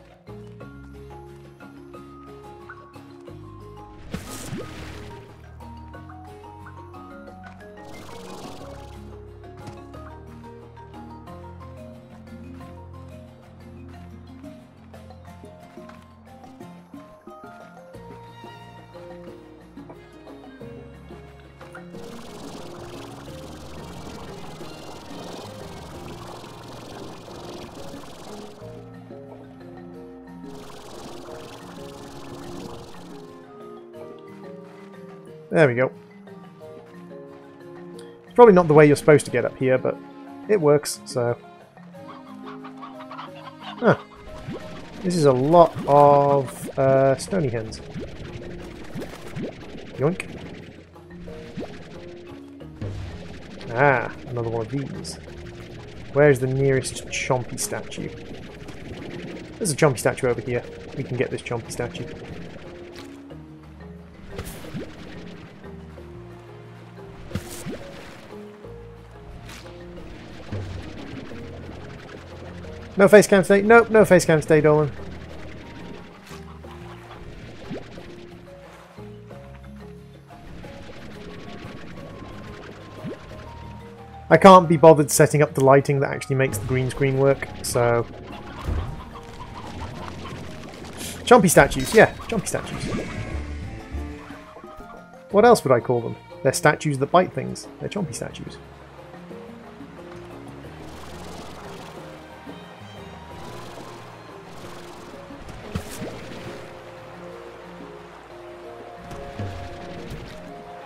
There we go. It's probably not the way you're supposed to get up here, but it works, so... Huh. This is a lot of stony hens. Yoink. Ah, another one of these. Where's the nearest Chompy statue? There's a Chompy statue over here. We can get this Chompy statue. No face cam today? Nope, no face cam today, Dolan. I can't be bothered setting up the lighting that actually makes the green screen work, so... Chompy statues, yeah, Chompy statues. What else would I call them? They're statues that bite things. They're Chompy statues.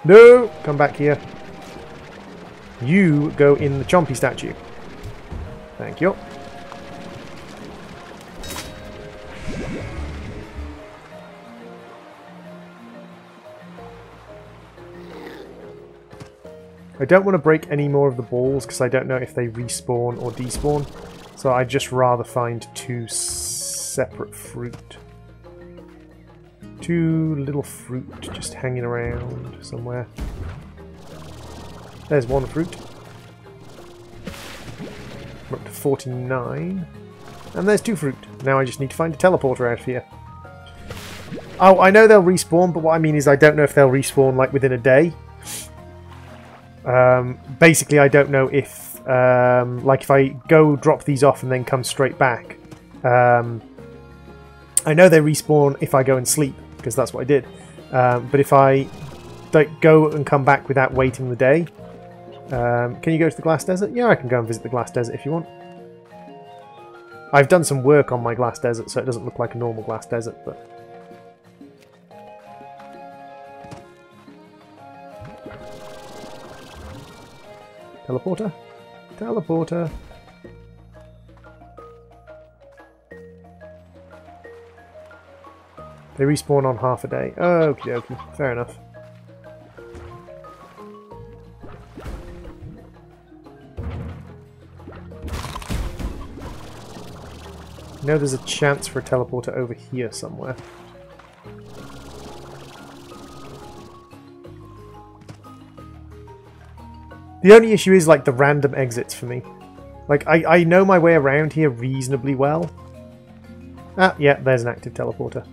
No! Come back here. You go in the Chompy statue. Thank you. I don't want to break any more of the balls because I don't know if they respawn or despawn. So I'd just rather find two separate fruit. Two little fruit just hanging around somewhere. There's one fruit. We're up to 49. And there's two fruit. Now I just need to find a teleporter out of here. Oh, I know they'll respawn, but what I mean is I don't know if they'll respawn like within a day. Basically, I don't know if, like if I go drop these off and then come straight back. I know they respawn if I go and sleep, because that's what I did. But if I don't go and come back without waiting the day, can you go to the Glass Desert? Yeah, I can go and visit the Glass Desert if you want. I've done some work on my Glass Desert, so it doesn't look like a normal Glass Desert, but... Teleporter? Teleporter! They respawn on half a day. Okie dokie, fair enough. I know there's a chance for a teleporter over here somewhere. The only issue is like the random exits for me. Like I know my way around here reasonably well. Ah, yeah, there's an active teleporter.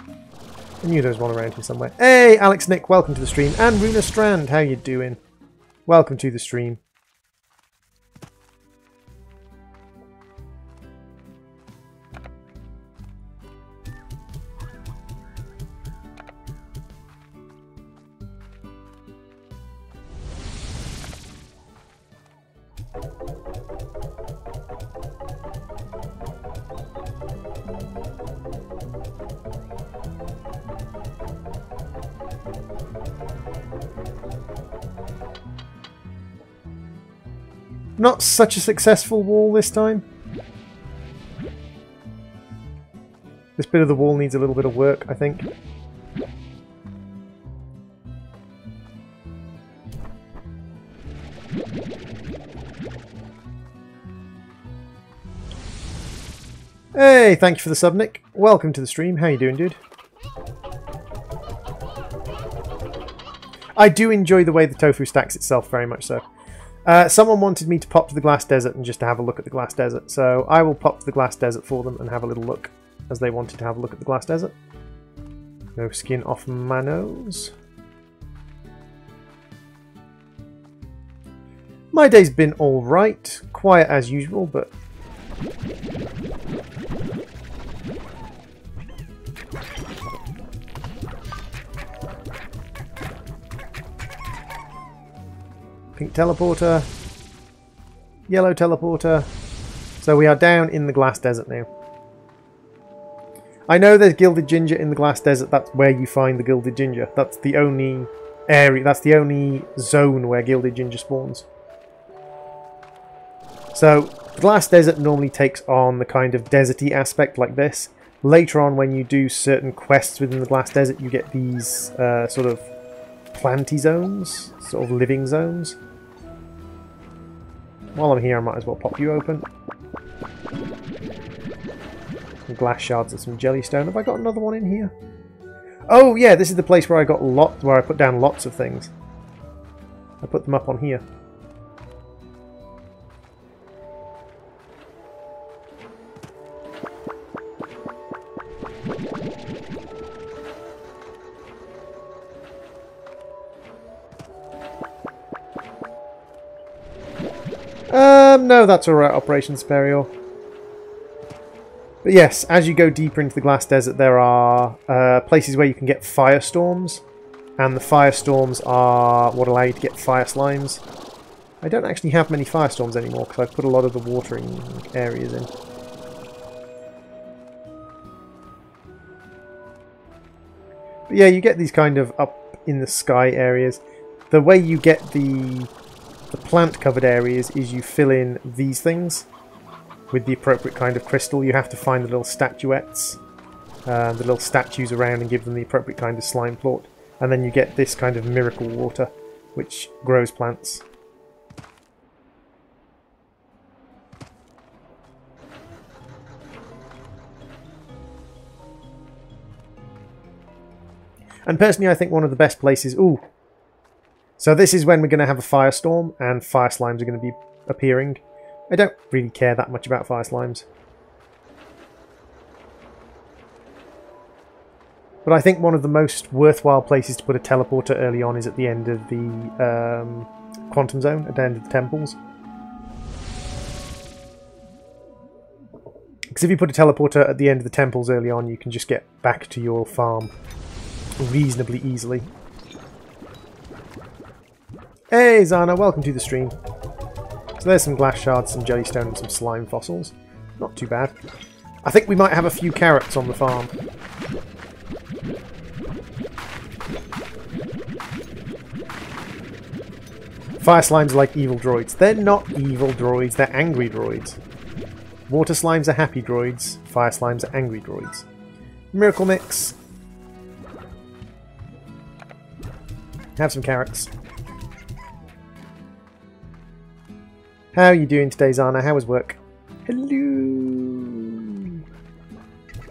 I knew there was one around here somewhere. Hey, Alex Nick, welcome to the stream. And Runa Strand, how you doing? Welcome to the stream. Not such a successful wall this time. This bit of the wall needs a little bit of work, I think. Hey, thank you for the sub, Nick. Welcome to the stream. How you doing, dude? I do enjoy the way the tofu stacks itself, very much so. Someone wanted me to pop to the glass desert and just to have a look at the glass desert, so I will pop to the glass desert for them and have a little look, as they wanted to have a look at the glass desert. No skin off my nose. My day's been alright. Quiet as usual, but... Pink teleporter. Yellow teleporter. So we are down in the glass desert now. I know there's gilded ginger in the glass desert. That's where you find the gilded ginger. That's the only area, that's the only zone where gilded ginger spawns. So the glass desert normally takes on the kind of deserty aspect like this. Later on, when you do certain quests within the glass desert, you get these sort of planty zones, sort of living zones. While I'm here, I might as well pop you open. Some glass shards and some jellystone. Have I got another one in here? Oh yeah, this is the place where I got where I put down lots of things. I put them up on here. No, that's alright, Operation Superior. But yes, as you go deeper into the glass desert, there are places where you can get firestorms, and the firestorms are what allow you to get fire slimes. I don't actually have many firestorms anymore because I've put a lot of the watering areas in. But yeah, you get these kind of up in the sky areas. The way you get the plant covered areas is you fill in these things with the appropriate kind of crystal. You have to find the little statuettes, the little statues around, and give them the appropriate kind of slime plort, and then you get this kind of miracle water which grows plants. And personally, I think one of the best places... Ooh! So this is when we're going to have a firestorm, and fire slimes are going to be appearing. I don't really care that much about fire slimes. But I think one of the most worthwhile places to put a teleporter early on is at the end of the quantum zone, at the end of the temples. Because if you put a teleporter at the end of the temples early on, you can just get back to your farm reasonably easily. Hey Zana, welcome to the stream. So there's some glass shards, some jellystone and some slime fossils. Not too bad. I think we might have a few carrots on the farm. Fire slimes are like evil droids. They're not evil droids, they're angry droids. Water slimes are happy droids, fire slimes are angry droids. Miracle mix. Have some carrots. How are you doing today, Zana? How was work? Hello!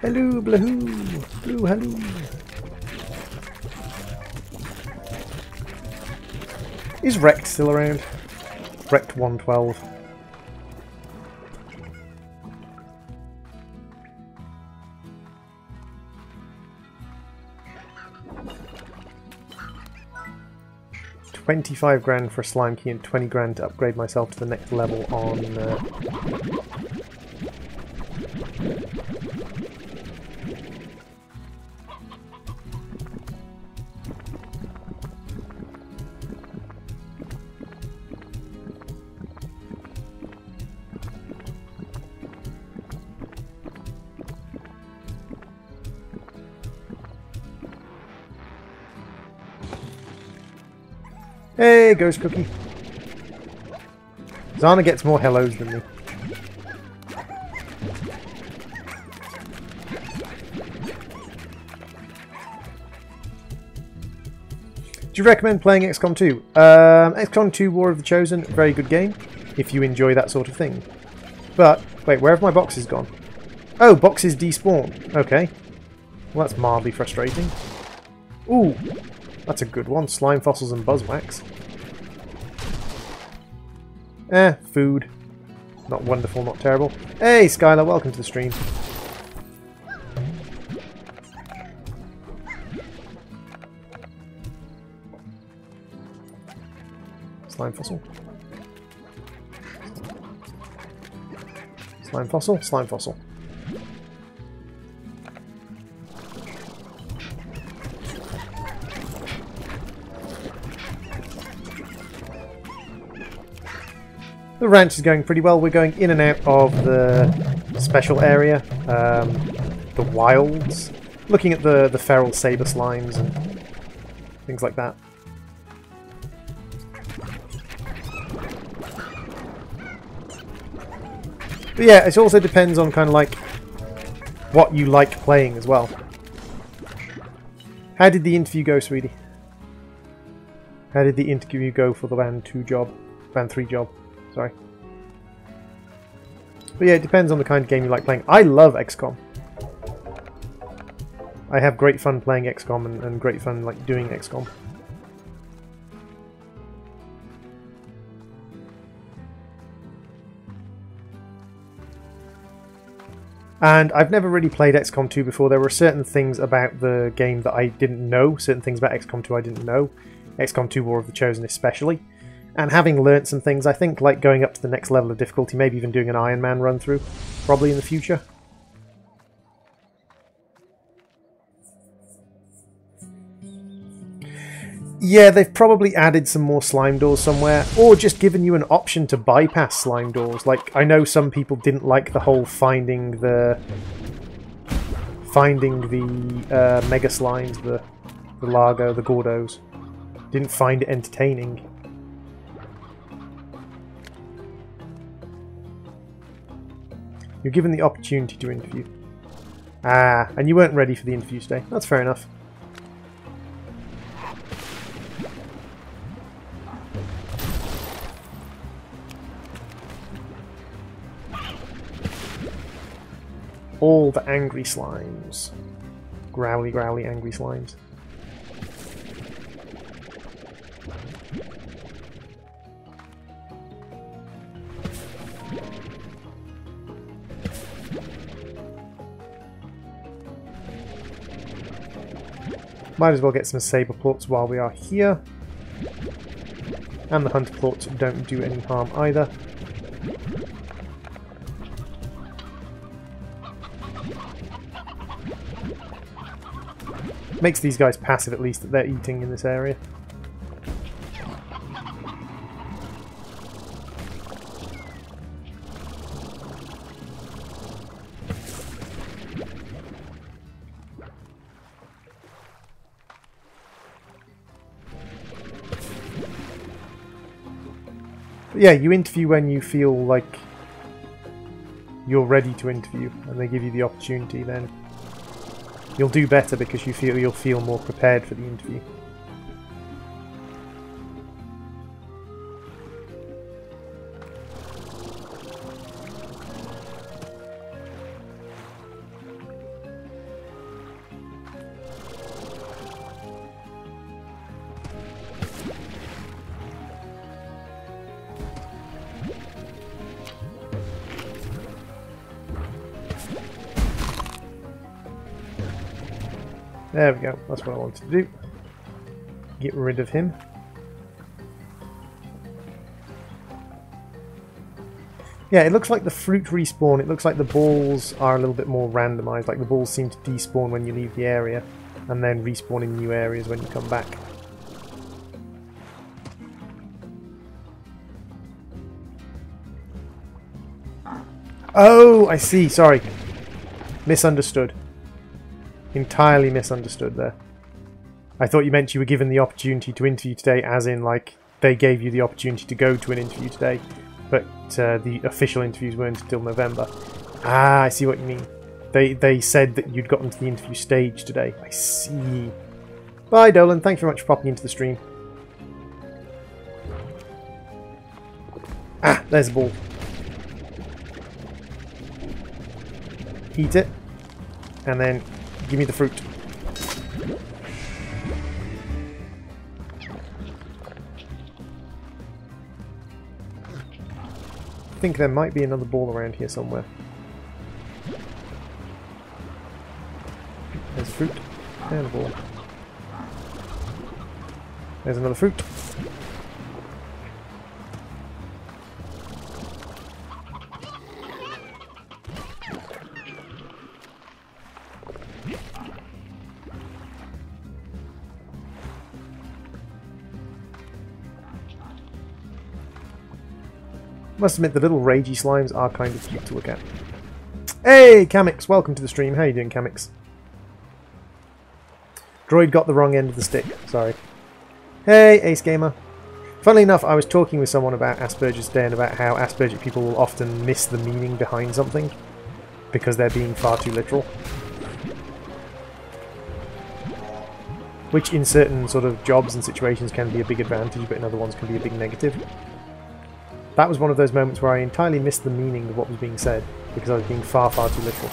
Hello, blahoo! Hello, hello! Is Wrecked still around? Wrecked 112. $25,000 for a slime key and 20 grand to upgrade myself to the next level on... Hey, Ghost Cookie. Zana gets more hellos than me. Do you recommend playing XCOM 2? XCOM 2 War of the Chosen, very good game, if you enjoy that sort of thing. But, wait, where have my boxes gone? Oh, boxes despawn. Okay. Well, that's mildly frustrating. Ooh, that's a good one. Slime fossils and buzzwax. Food. Not wonderful, not terrible. Hey, Skylar, welcome to the stream. Slime fossil. Slime fossil, slime fossil. The ranch is going pretty well. We're going in and out of the special area, the wilds, looking at the feral saber slimes and things like that. But yeah, it also depends on kind of like what you like playing as well. How did the interview go, sweetie? How did the interview go for the band 3 job? Sorry. But yeah, it depends on the kind of game you like playing. I love XCOM. I have great fun playing XCOM and great fun like doing XCOM. And I've never really played XCOM 2 before. There were certain things about the game that I didn't know. Certain things about XCOM 2 I didn't know. XCOM 2 War of the Chosen especially. And having learnt some things, I think like going up to the next level of difficulty, maybe even doing an Iron Man run through, probably in the future. Yeah, they've probably added some more slime doors somewhere, or just given you an option to bypass slime doors. Like, I know some people didn't like the whole finding the mega slimes, the Largo, the Gordos. Didn't find it entertaining. You're given the opportunity to interview. Ah, and you weren't ready for the interview today. That's fair enough. All the angry slimes. Growly, growly, angry slimes. Might as well get some saber plorts while we are here. And the hunter plorts don't do any harm either. Makes these guys passive at least that they're eating in this area. But yeah, you interview when you feel like you're ready to interview, and they give you the opportunity, then you'll do better because you'll feel more prepared for the interview. There we go, that's what I wanted to do. Get rid of him. Yeah, it looks like the fruit respawn, it looks like the balls are a little bit more randomized, like the balls seem to despawn when you leave the area, and then respawn in new areas when you come back. Oh, I see, sorry. Misunderstood. Entirely misunderstood there. I thought you meant you were given the opportunity to interview today, as in, like, they gave you the opportunity to go to an interview today, but the official interviews weren't until November. Ah, I see what you mean. They said that you'd gotten to the interview stage today. I see. Bye, Dolan. Thanks very much for popping into the stream. Ah, there's a ball. Eat it, and then give me the fruit. I think there might be another ball around here somewhere. There's a fruit and a ball. There's another fruit. Must admit, the little ragey slimes are kind of cute to look at. Hey, Kamix! Welcome to the stream. How you doing, Kamix? Droid got the wrong end of the stick. Sorry. Hey, Ace Gamer. Funnily enough, I was talking with someone about Asperger's today and about how Asperger people will often miss the meaning behind something because they're being far too literal. Which in certain sort of jobs and situations can be a big advantage, but in other ones can be a big negative. That was one of those moments where I entirely missed the meaning of what was being said because I was being far, far too literal.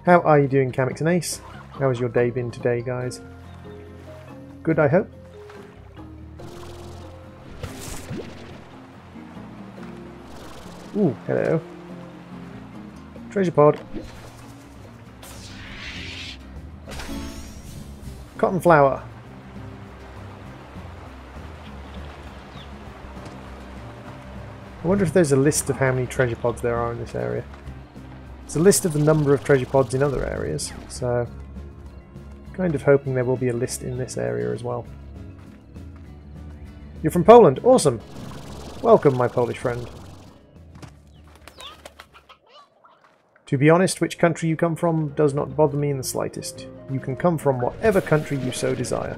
How are you doing, Kamix and Ace? How has your day been today, guys? Good, I hope? Ooh, hello. Treasure pod. Cotton flower. I wonder if there's a list of how many treasure pods there are in this area. It's a list of the number of treasure pods in other areas, so kind of hoping there will be a list in this area as well. You're from Poland? Awesome! Welcome, my Polish friend. To be honest, which country you come from does not bother me in the slightest. You can come from whatever country you so desire.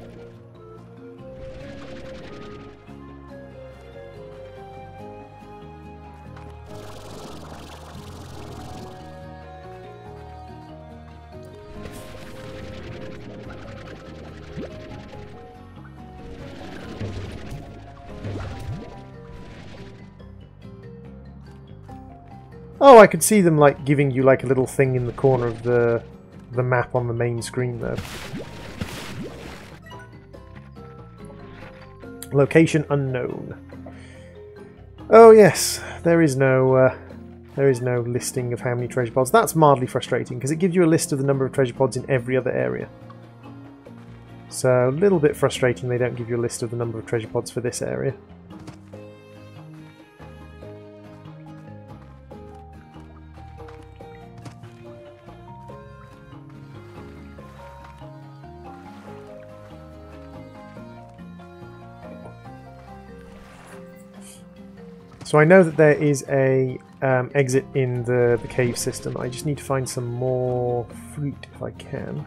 Oh, I could see them like giving you like a little thing in the corner of the map on the main screen though. Location unknown. Oh yes, there is no listing of how many treasure pods. That's mildly frustrating because it gives you a list of the number of treasure pods in every other area. So a little bit frustrating they don't give you a list of the number of treasure pods for this area. So I know that there is a exit in the cave system. I just need to find some more fruit if I can.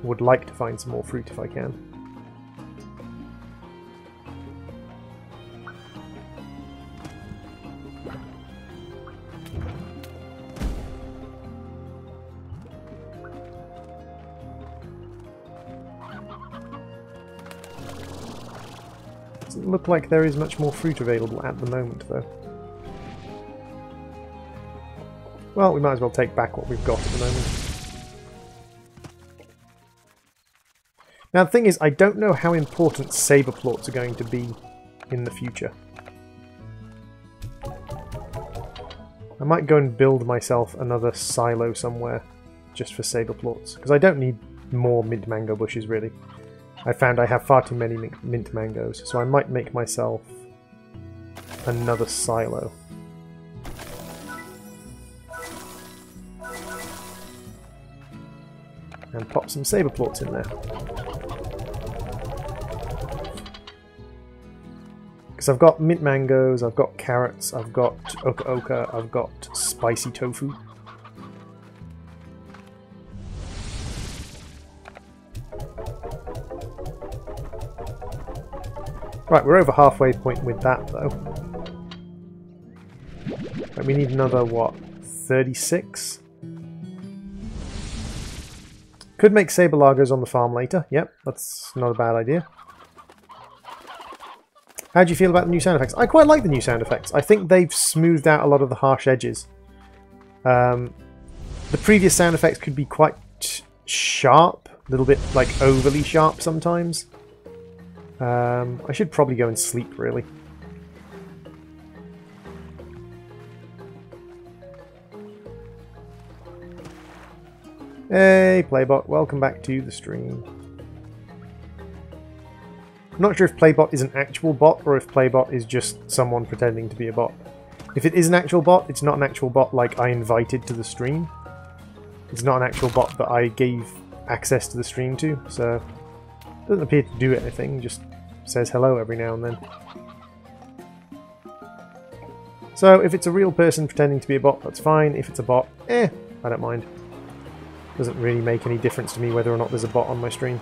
Would like to find some more fruit if I can. Doesn't look like there is much more fruit available at the moment, though. Well, we might as well take back what we've got at the moment. Now, the thing is, I don't know how important saber plots are going to be in the future. I might go and build myself another silo somewhere just for saber plots, because I don't need more mint mango bushes, really. I found I have far too many mint mangoes, so I might make myself another silo. And pop some saber plots in there. Because Because I've got mint mangoes, I've got carrots, I've got oka oka, I've got spicy tofu. Right, we're over halfway point with that though. Right, we need another, what, 36? Could make saber lagers on the farm later. Yep, that's not a bad idea. How do you feel about the new sound effects? I quite like the new sound effects. I think they've smoothed out a lot of the harsh edges. The previous sound effects could be quite sharp, a little bit like overly sharp sometimes. I should probably go and sleep, really. Hey, Playbot, welcome back to the stream. I'm not sure if Playbot is an actual bot or if Playbot is just someone pretending to be a bot. If it is an actual bot, it's not an actual bot like I invited to the stream. It's not an actual bot that I gave access to the stream to, so it doesn't appear to do anything, just says hello every now and then. So if it's a real person pretending to be a bot, that's fine. If it's a bot, I don't mind. Doesn't really make any difference to me whether or not there's a bot on my stream.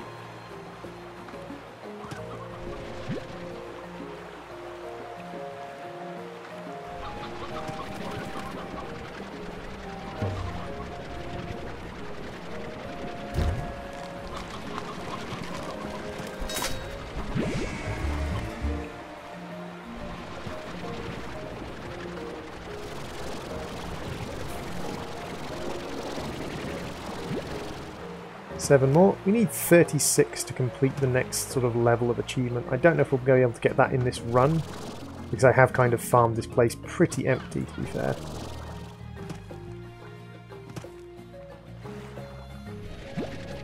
Seven more. We need 36 to complete the next sort of level of achievement. I don't know if we'll be able to get that in this run, because I have kind of farmed this place pretty empty, to be fair.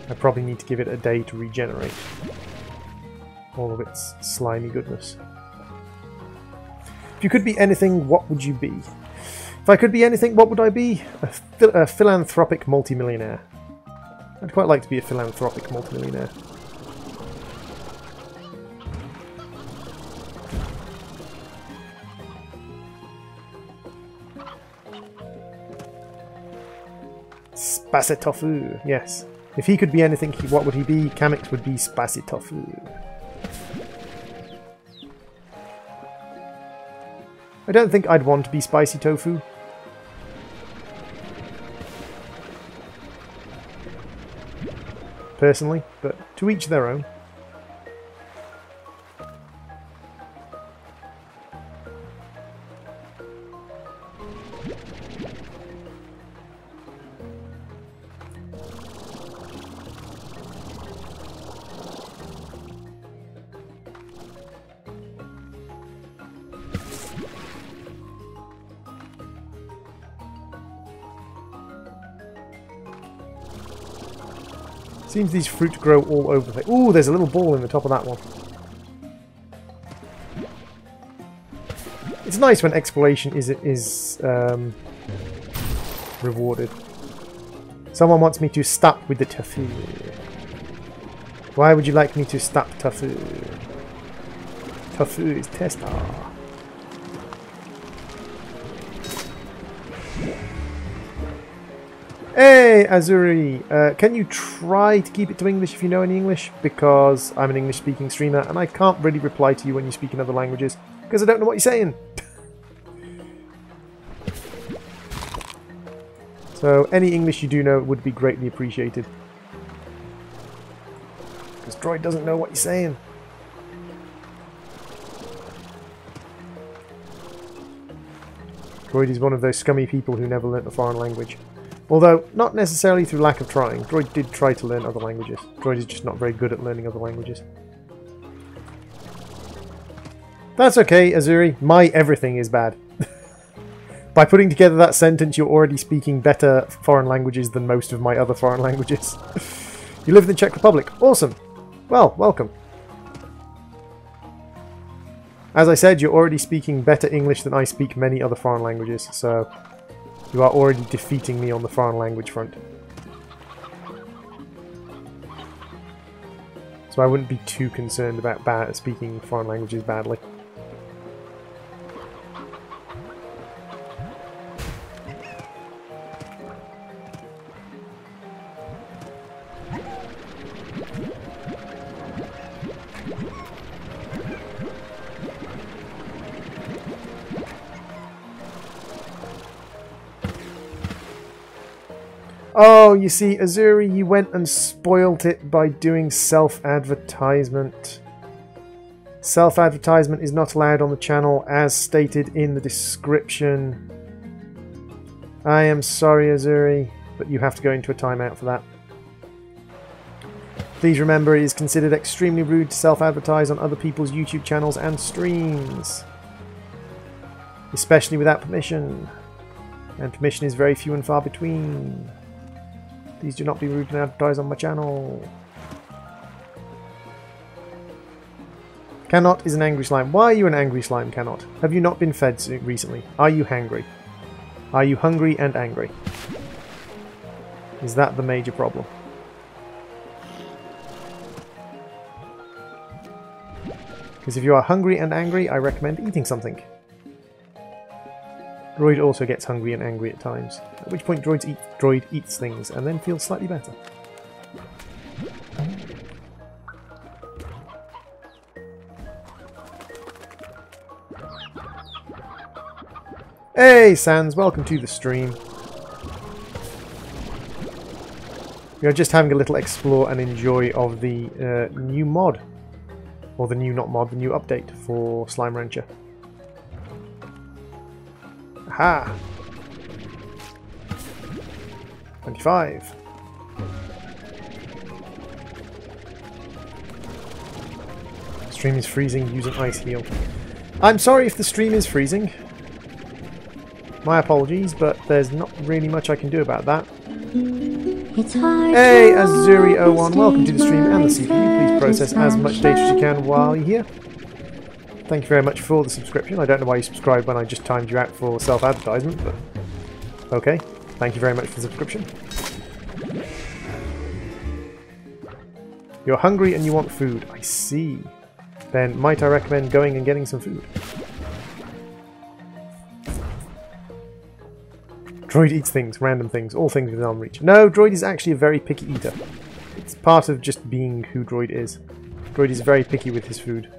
I probably need to give it a day to regenerate all of its slimy goodness. If you could be anything, what would you be? If I could be anything, what would I be? A philanthropic multimillionaire. I'd quite like to be a philanthropic multimillionaire. Spicy tofu, yes. If he could be anything, what would he be? Kamix would be spicy tofu. I don't think I'd want to be spicy tofu. Personally, but to each their own. Seems these fruit grow all over the place. Ooh, there's a little ball in the top of that one. It's nice when exploration is rewarded. Someone wants me to stop with the tofu. Why would you like me to stop tofu? Tofu is testa. Hey, Azuri! Can you try to keep it to English if you know any English? Because I'm an English-speaking streamer and I can't really reply to you when you speak in other languages because I don't know what you're saying. So any English you do know would be greatly appreciated. Because Droid doesn't know what you're saying. Droid is one of those scummy people who never learnt a foreign language. Although, not necessarily through lack of trying. Droid did try to learn other languages. Droid is just not very good at learning other languages. That's okay, Azuri. My everything is bad. By putting together that sentence, you're already speaking better foreign languages than most of my other foreign languages. You live in the Czech Republic. Awesome. Well, welcome. As I said, you're already speaking better English than I speak many other foreign languages, so you are already defeating me on the foreign language front. So I wouldn't be too concerned about speaking foreign languages badly. Oh, you see, Azuri, you went and spoilt it by doing self-advertisement. Self-advertisement is not allowed on the channel as stated in the description. I am sorry, Azuri, but you have to go into a timeout for that. Please remember, it is considered extremely rude to self-advertise on other people's YouTube channels and streams, especially without permission, and permission is very few and far between. Please do not be rude and advertise on my channel. Cannot is an angry slime. Why are you an angry slime, Cannot? Have you not been fed recently? Are you hangry? Are you hungry and angry? Is that the major problem? Because if you are hungry and angry, I recommend eating something. Droid also gets hungry and angry at times, at which point Droid eats things and then feels slightly better. Hey Sans, welcome to the stream. We are just having a little explore and enjoy of the new mod. Or the new, not mod, the new update for Slime Rancher. Aha! 25. Stream is freezing using Ice Heal. I'm sorry if the stream is freezing. My apologies, but there's not really much I can do about that. Hey, Azuri01, welcome to the stream and the CPU. Please process as much data as you can while you're here. Thank you very much for the subscription. I don't know why you subscribed when I just timed you out for self-advertisement, but okay. Thank you very much for the subscription. You're hungry and you want food. I see. Then might I recommend going and getting some food? Droid eats things, random things, all things within arm reach. No, Droid is actually a very picky eater. It's part of just being who Droid is. Droid is very picky with his food.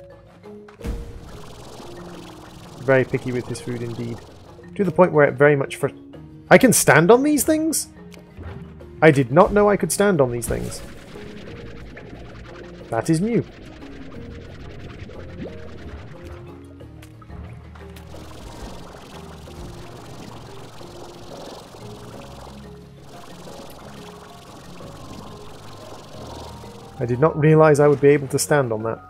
Very picky with his food indeed. To the point where it very much... I can stand on these things? I did not know I could stand on these things. That is new. I did not realize I would be able to stand on that.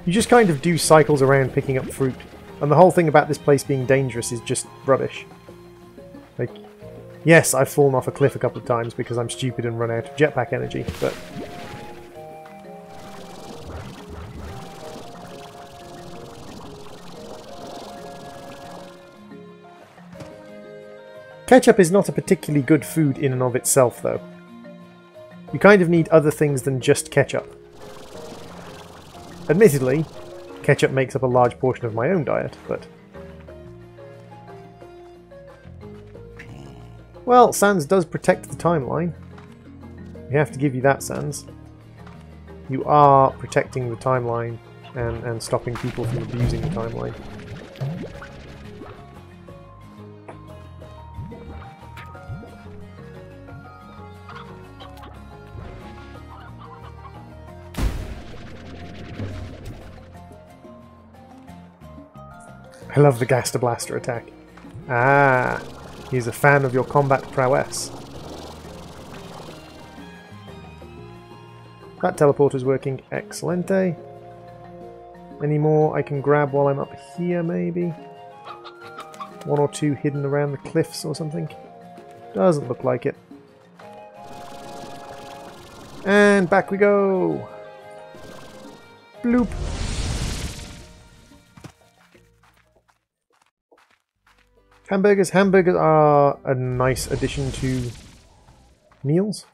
You just kind of do cycles around picking up fruit, and the whole thing about this place being dangerous is just rubbish. Like, yes, I've fallen off a cliff a couple of times because I'm stupid and run out of jetpack energy, but... Ketchup is not a particularly good food in and of itself, though. You kind of need other things than just ketchup. Admittedly, ketchup makes up a large portion of my own diet, but... Well, Sans does protect the timeline. We have to give you that, Sans. You are protecting the timeline and stopping people from abusing the timeline. I love the Gaster Blaster attack. Ah, he's a fan of your combat prowess. That teleporter's working excelente. Any more I can grab while I'm up here, maybe? One or two hidden around the cliffs or something? Doesn't look like it. And back we go! Bloop! Hamburgers. Hamburgers are a nice addition to meals.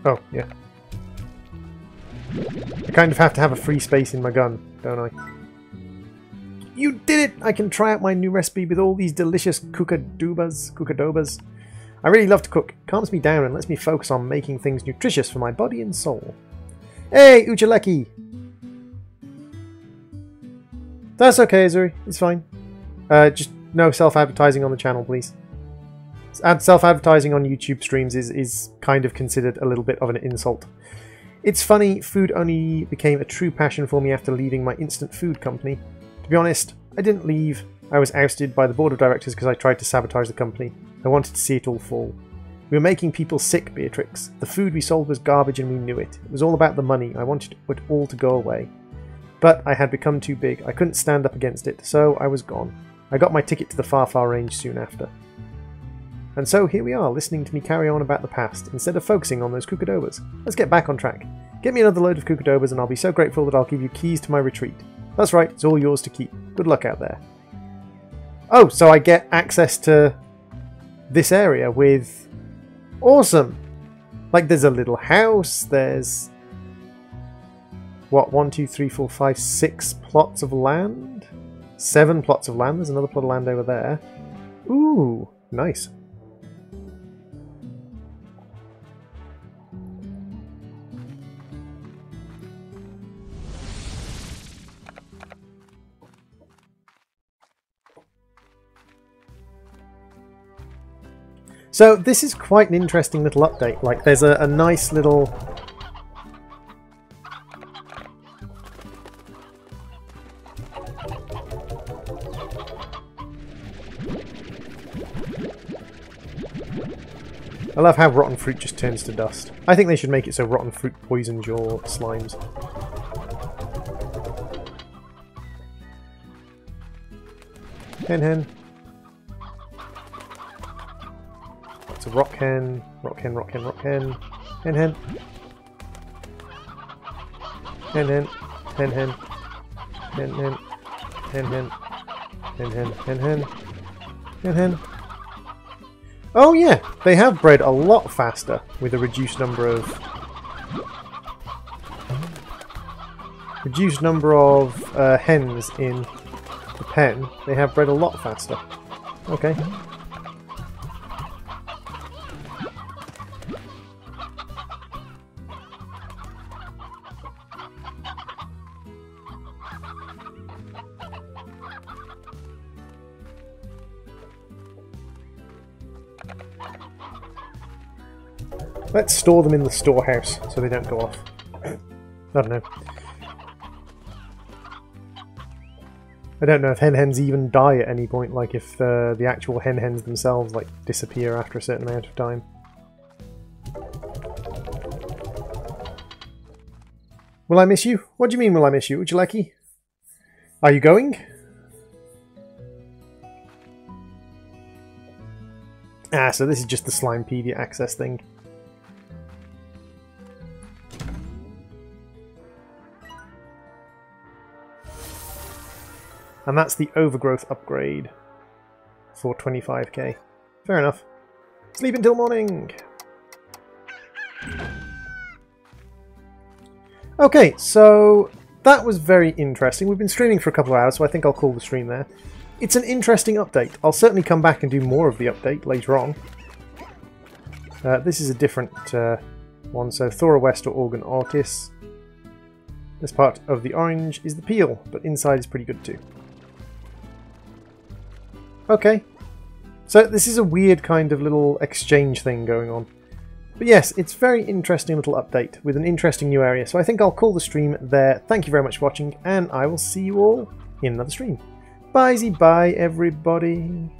Oh, yeah. I kind of have to have a free space in my gun, don't I? You did it! I can try out my new recipe with all these delicious cucadobas. I really love to cook. It calms me down and lets me focus on making things nutritious for my body and soul. Hey, Uchaleki! That's okay, Azuri. It's fine. Just no self-advertising on the channel, please. Self-advertising on YouTube streams is kind of considered a little bit of an insult. It's funny, food only became a true passion for me after leaving my instant food company. To be honest, I didn't leave. I was ousted by the board of directors because I tried to sabotage the company. I wanted to see it all fall. We were making people sick, Beatrix. The food we sold was garbage and we knew it. It was all about the money. I wanted it all to go away. But I had become too big. I couldn't stand up against it, so I was gone. I got my ticket to the far, far range soon after. And so here we are, listening to me carry on about the past, instead of focusing on those cucadobas. Let's get back on track. Get me another load of cucadobas and I'll be so grateful that I'll give you keys to my retreat. That's right, it's all yours to keep. Good luck out there. Oh, so I get access to this area with... Awesome! Like there's a little house, there's... What, 1, 2, 3, 4, 5, 6 plots of land? 7 plots of land, there's another plot of land over there. Ooh, nice. So this is quite an interesting little update. Like there's a nice little... I love how rotten fruit just turns to dust. I think they should make it so rotten fruit poisons your slimes. Hen hen. It's a rock hen. Rock hen, rock hen, rock hen. Hen hen. Hen hen. Hen hen. Hen hen. Hen hen. Hen hen. Hen hen. Hen hen. Oh yeah, they have bred a lot faster with a reduced number of hens in the pen. They have bred a lot faster. Okay. Let's store them in the storehouse so they don't go off. I don't know. I don't know if hen hens even die at any point, like if the actual hen hens themselves like disappear after a certain amount of time. Will I miss you? What do you mean will I miss you, Uchaleki? Are you going? Ah, so this is just the Slimepedia access thing. And that's the overgrowth upgrade for 25k. Fair enough. Sleep until morning! Okay, so that was very interesting. We've been streaming for a couple of hours, so I think I'll call the stream there. It's an interesting update. I'll certainly come back and do more of the update later on. This is a different one, so Thora West or Organ Ortis. This part of the orange is the peel, but inside is pretty good too. Okay, so this is a weird kind of little exchange thing going on. But yes, it's a very interesting little update with an interesting new area, so I think I'll call the stream there. Thank you very much for watching, and I will see you all in another stream. Bye-zy-bye, everybody.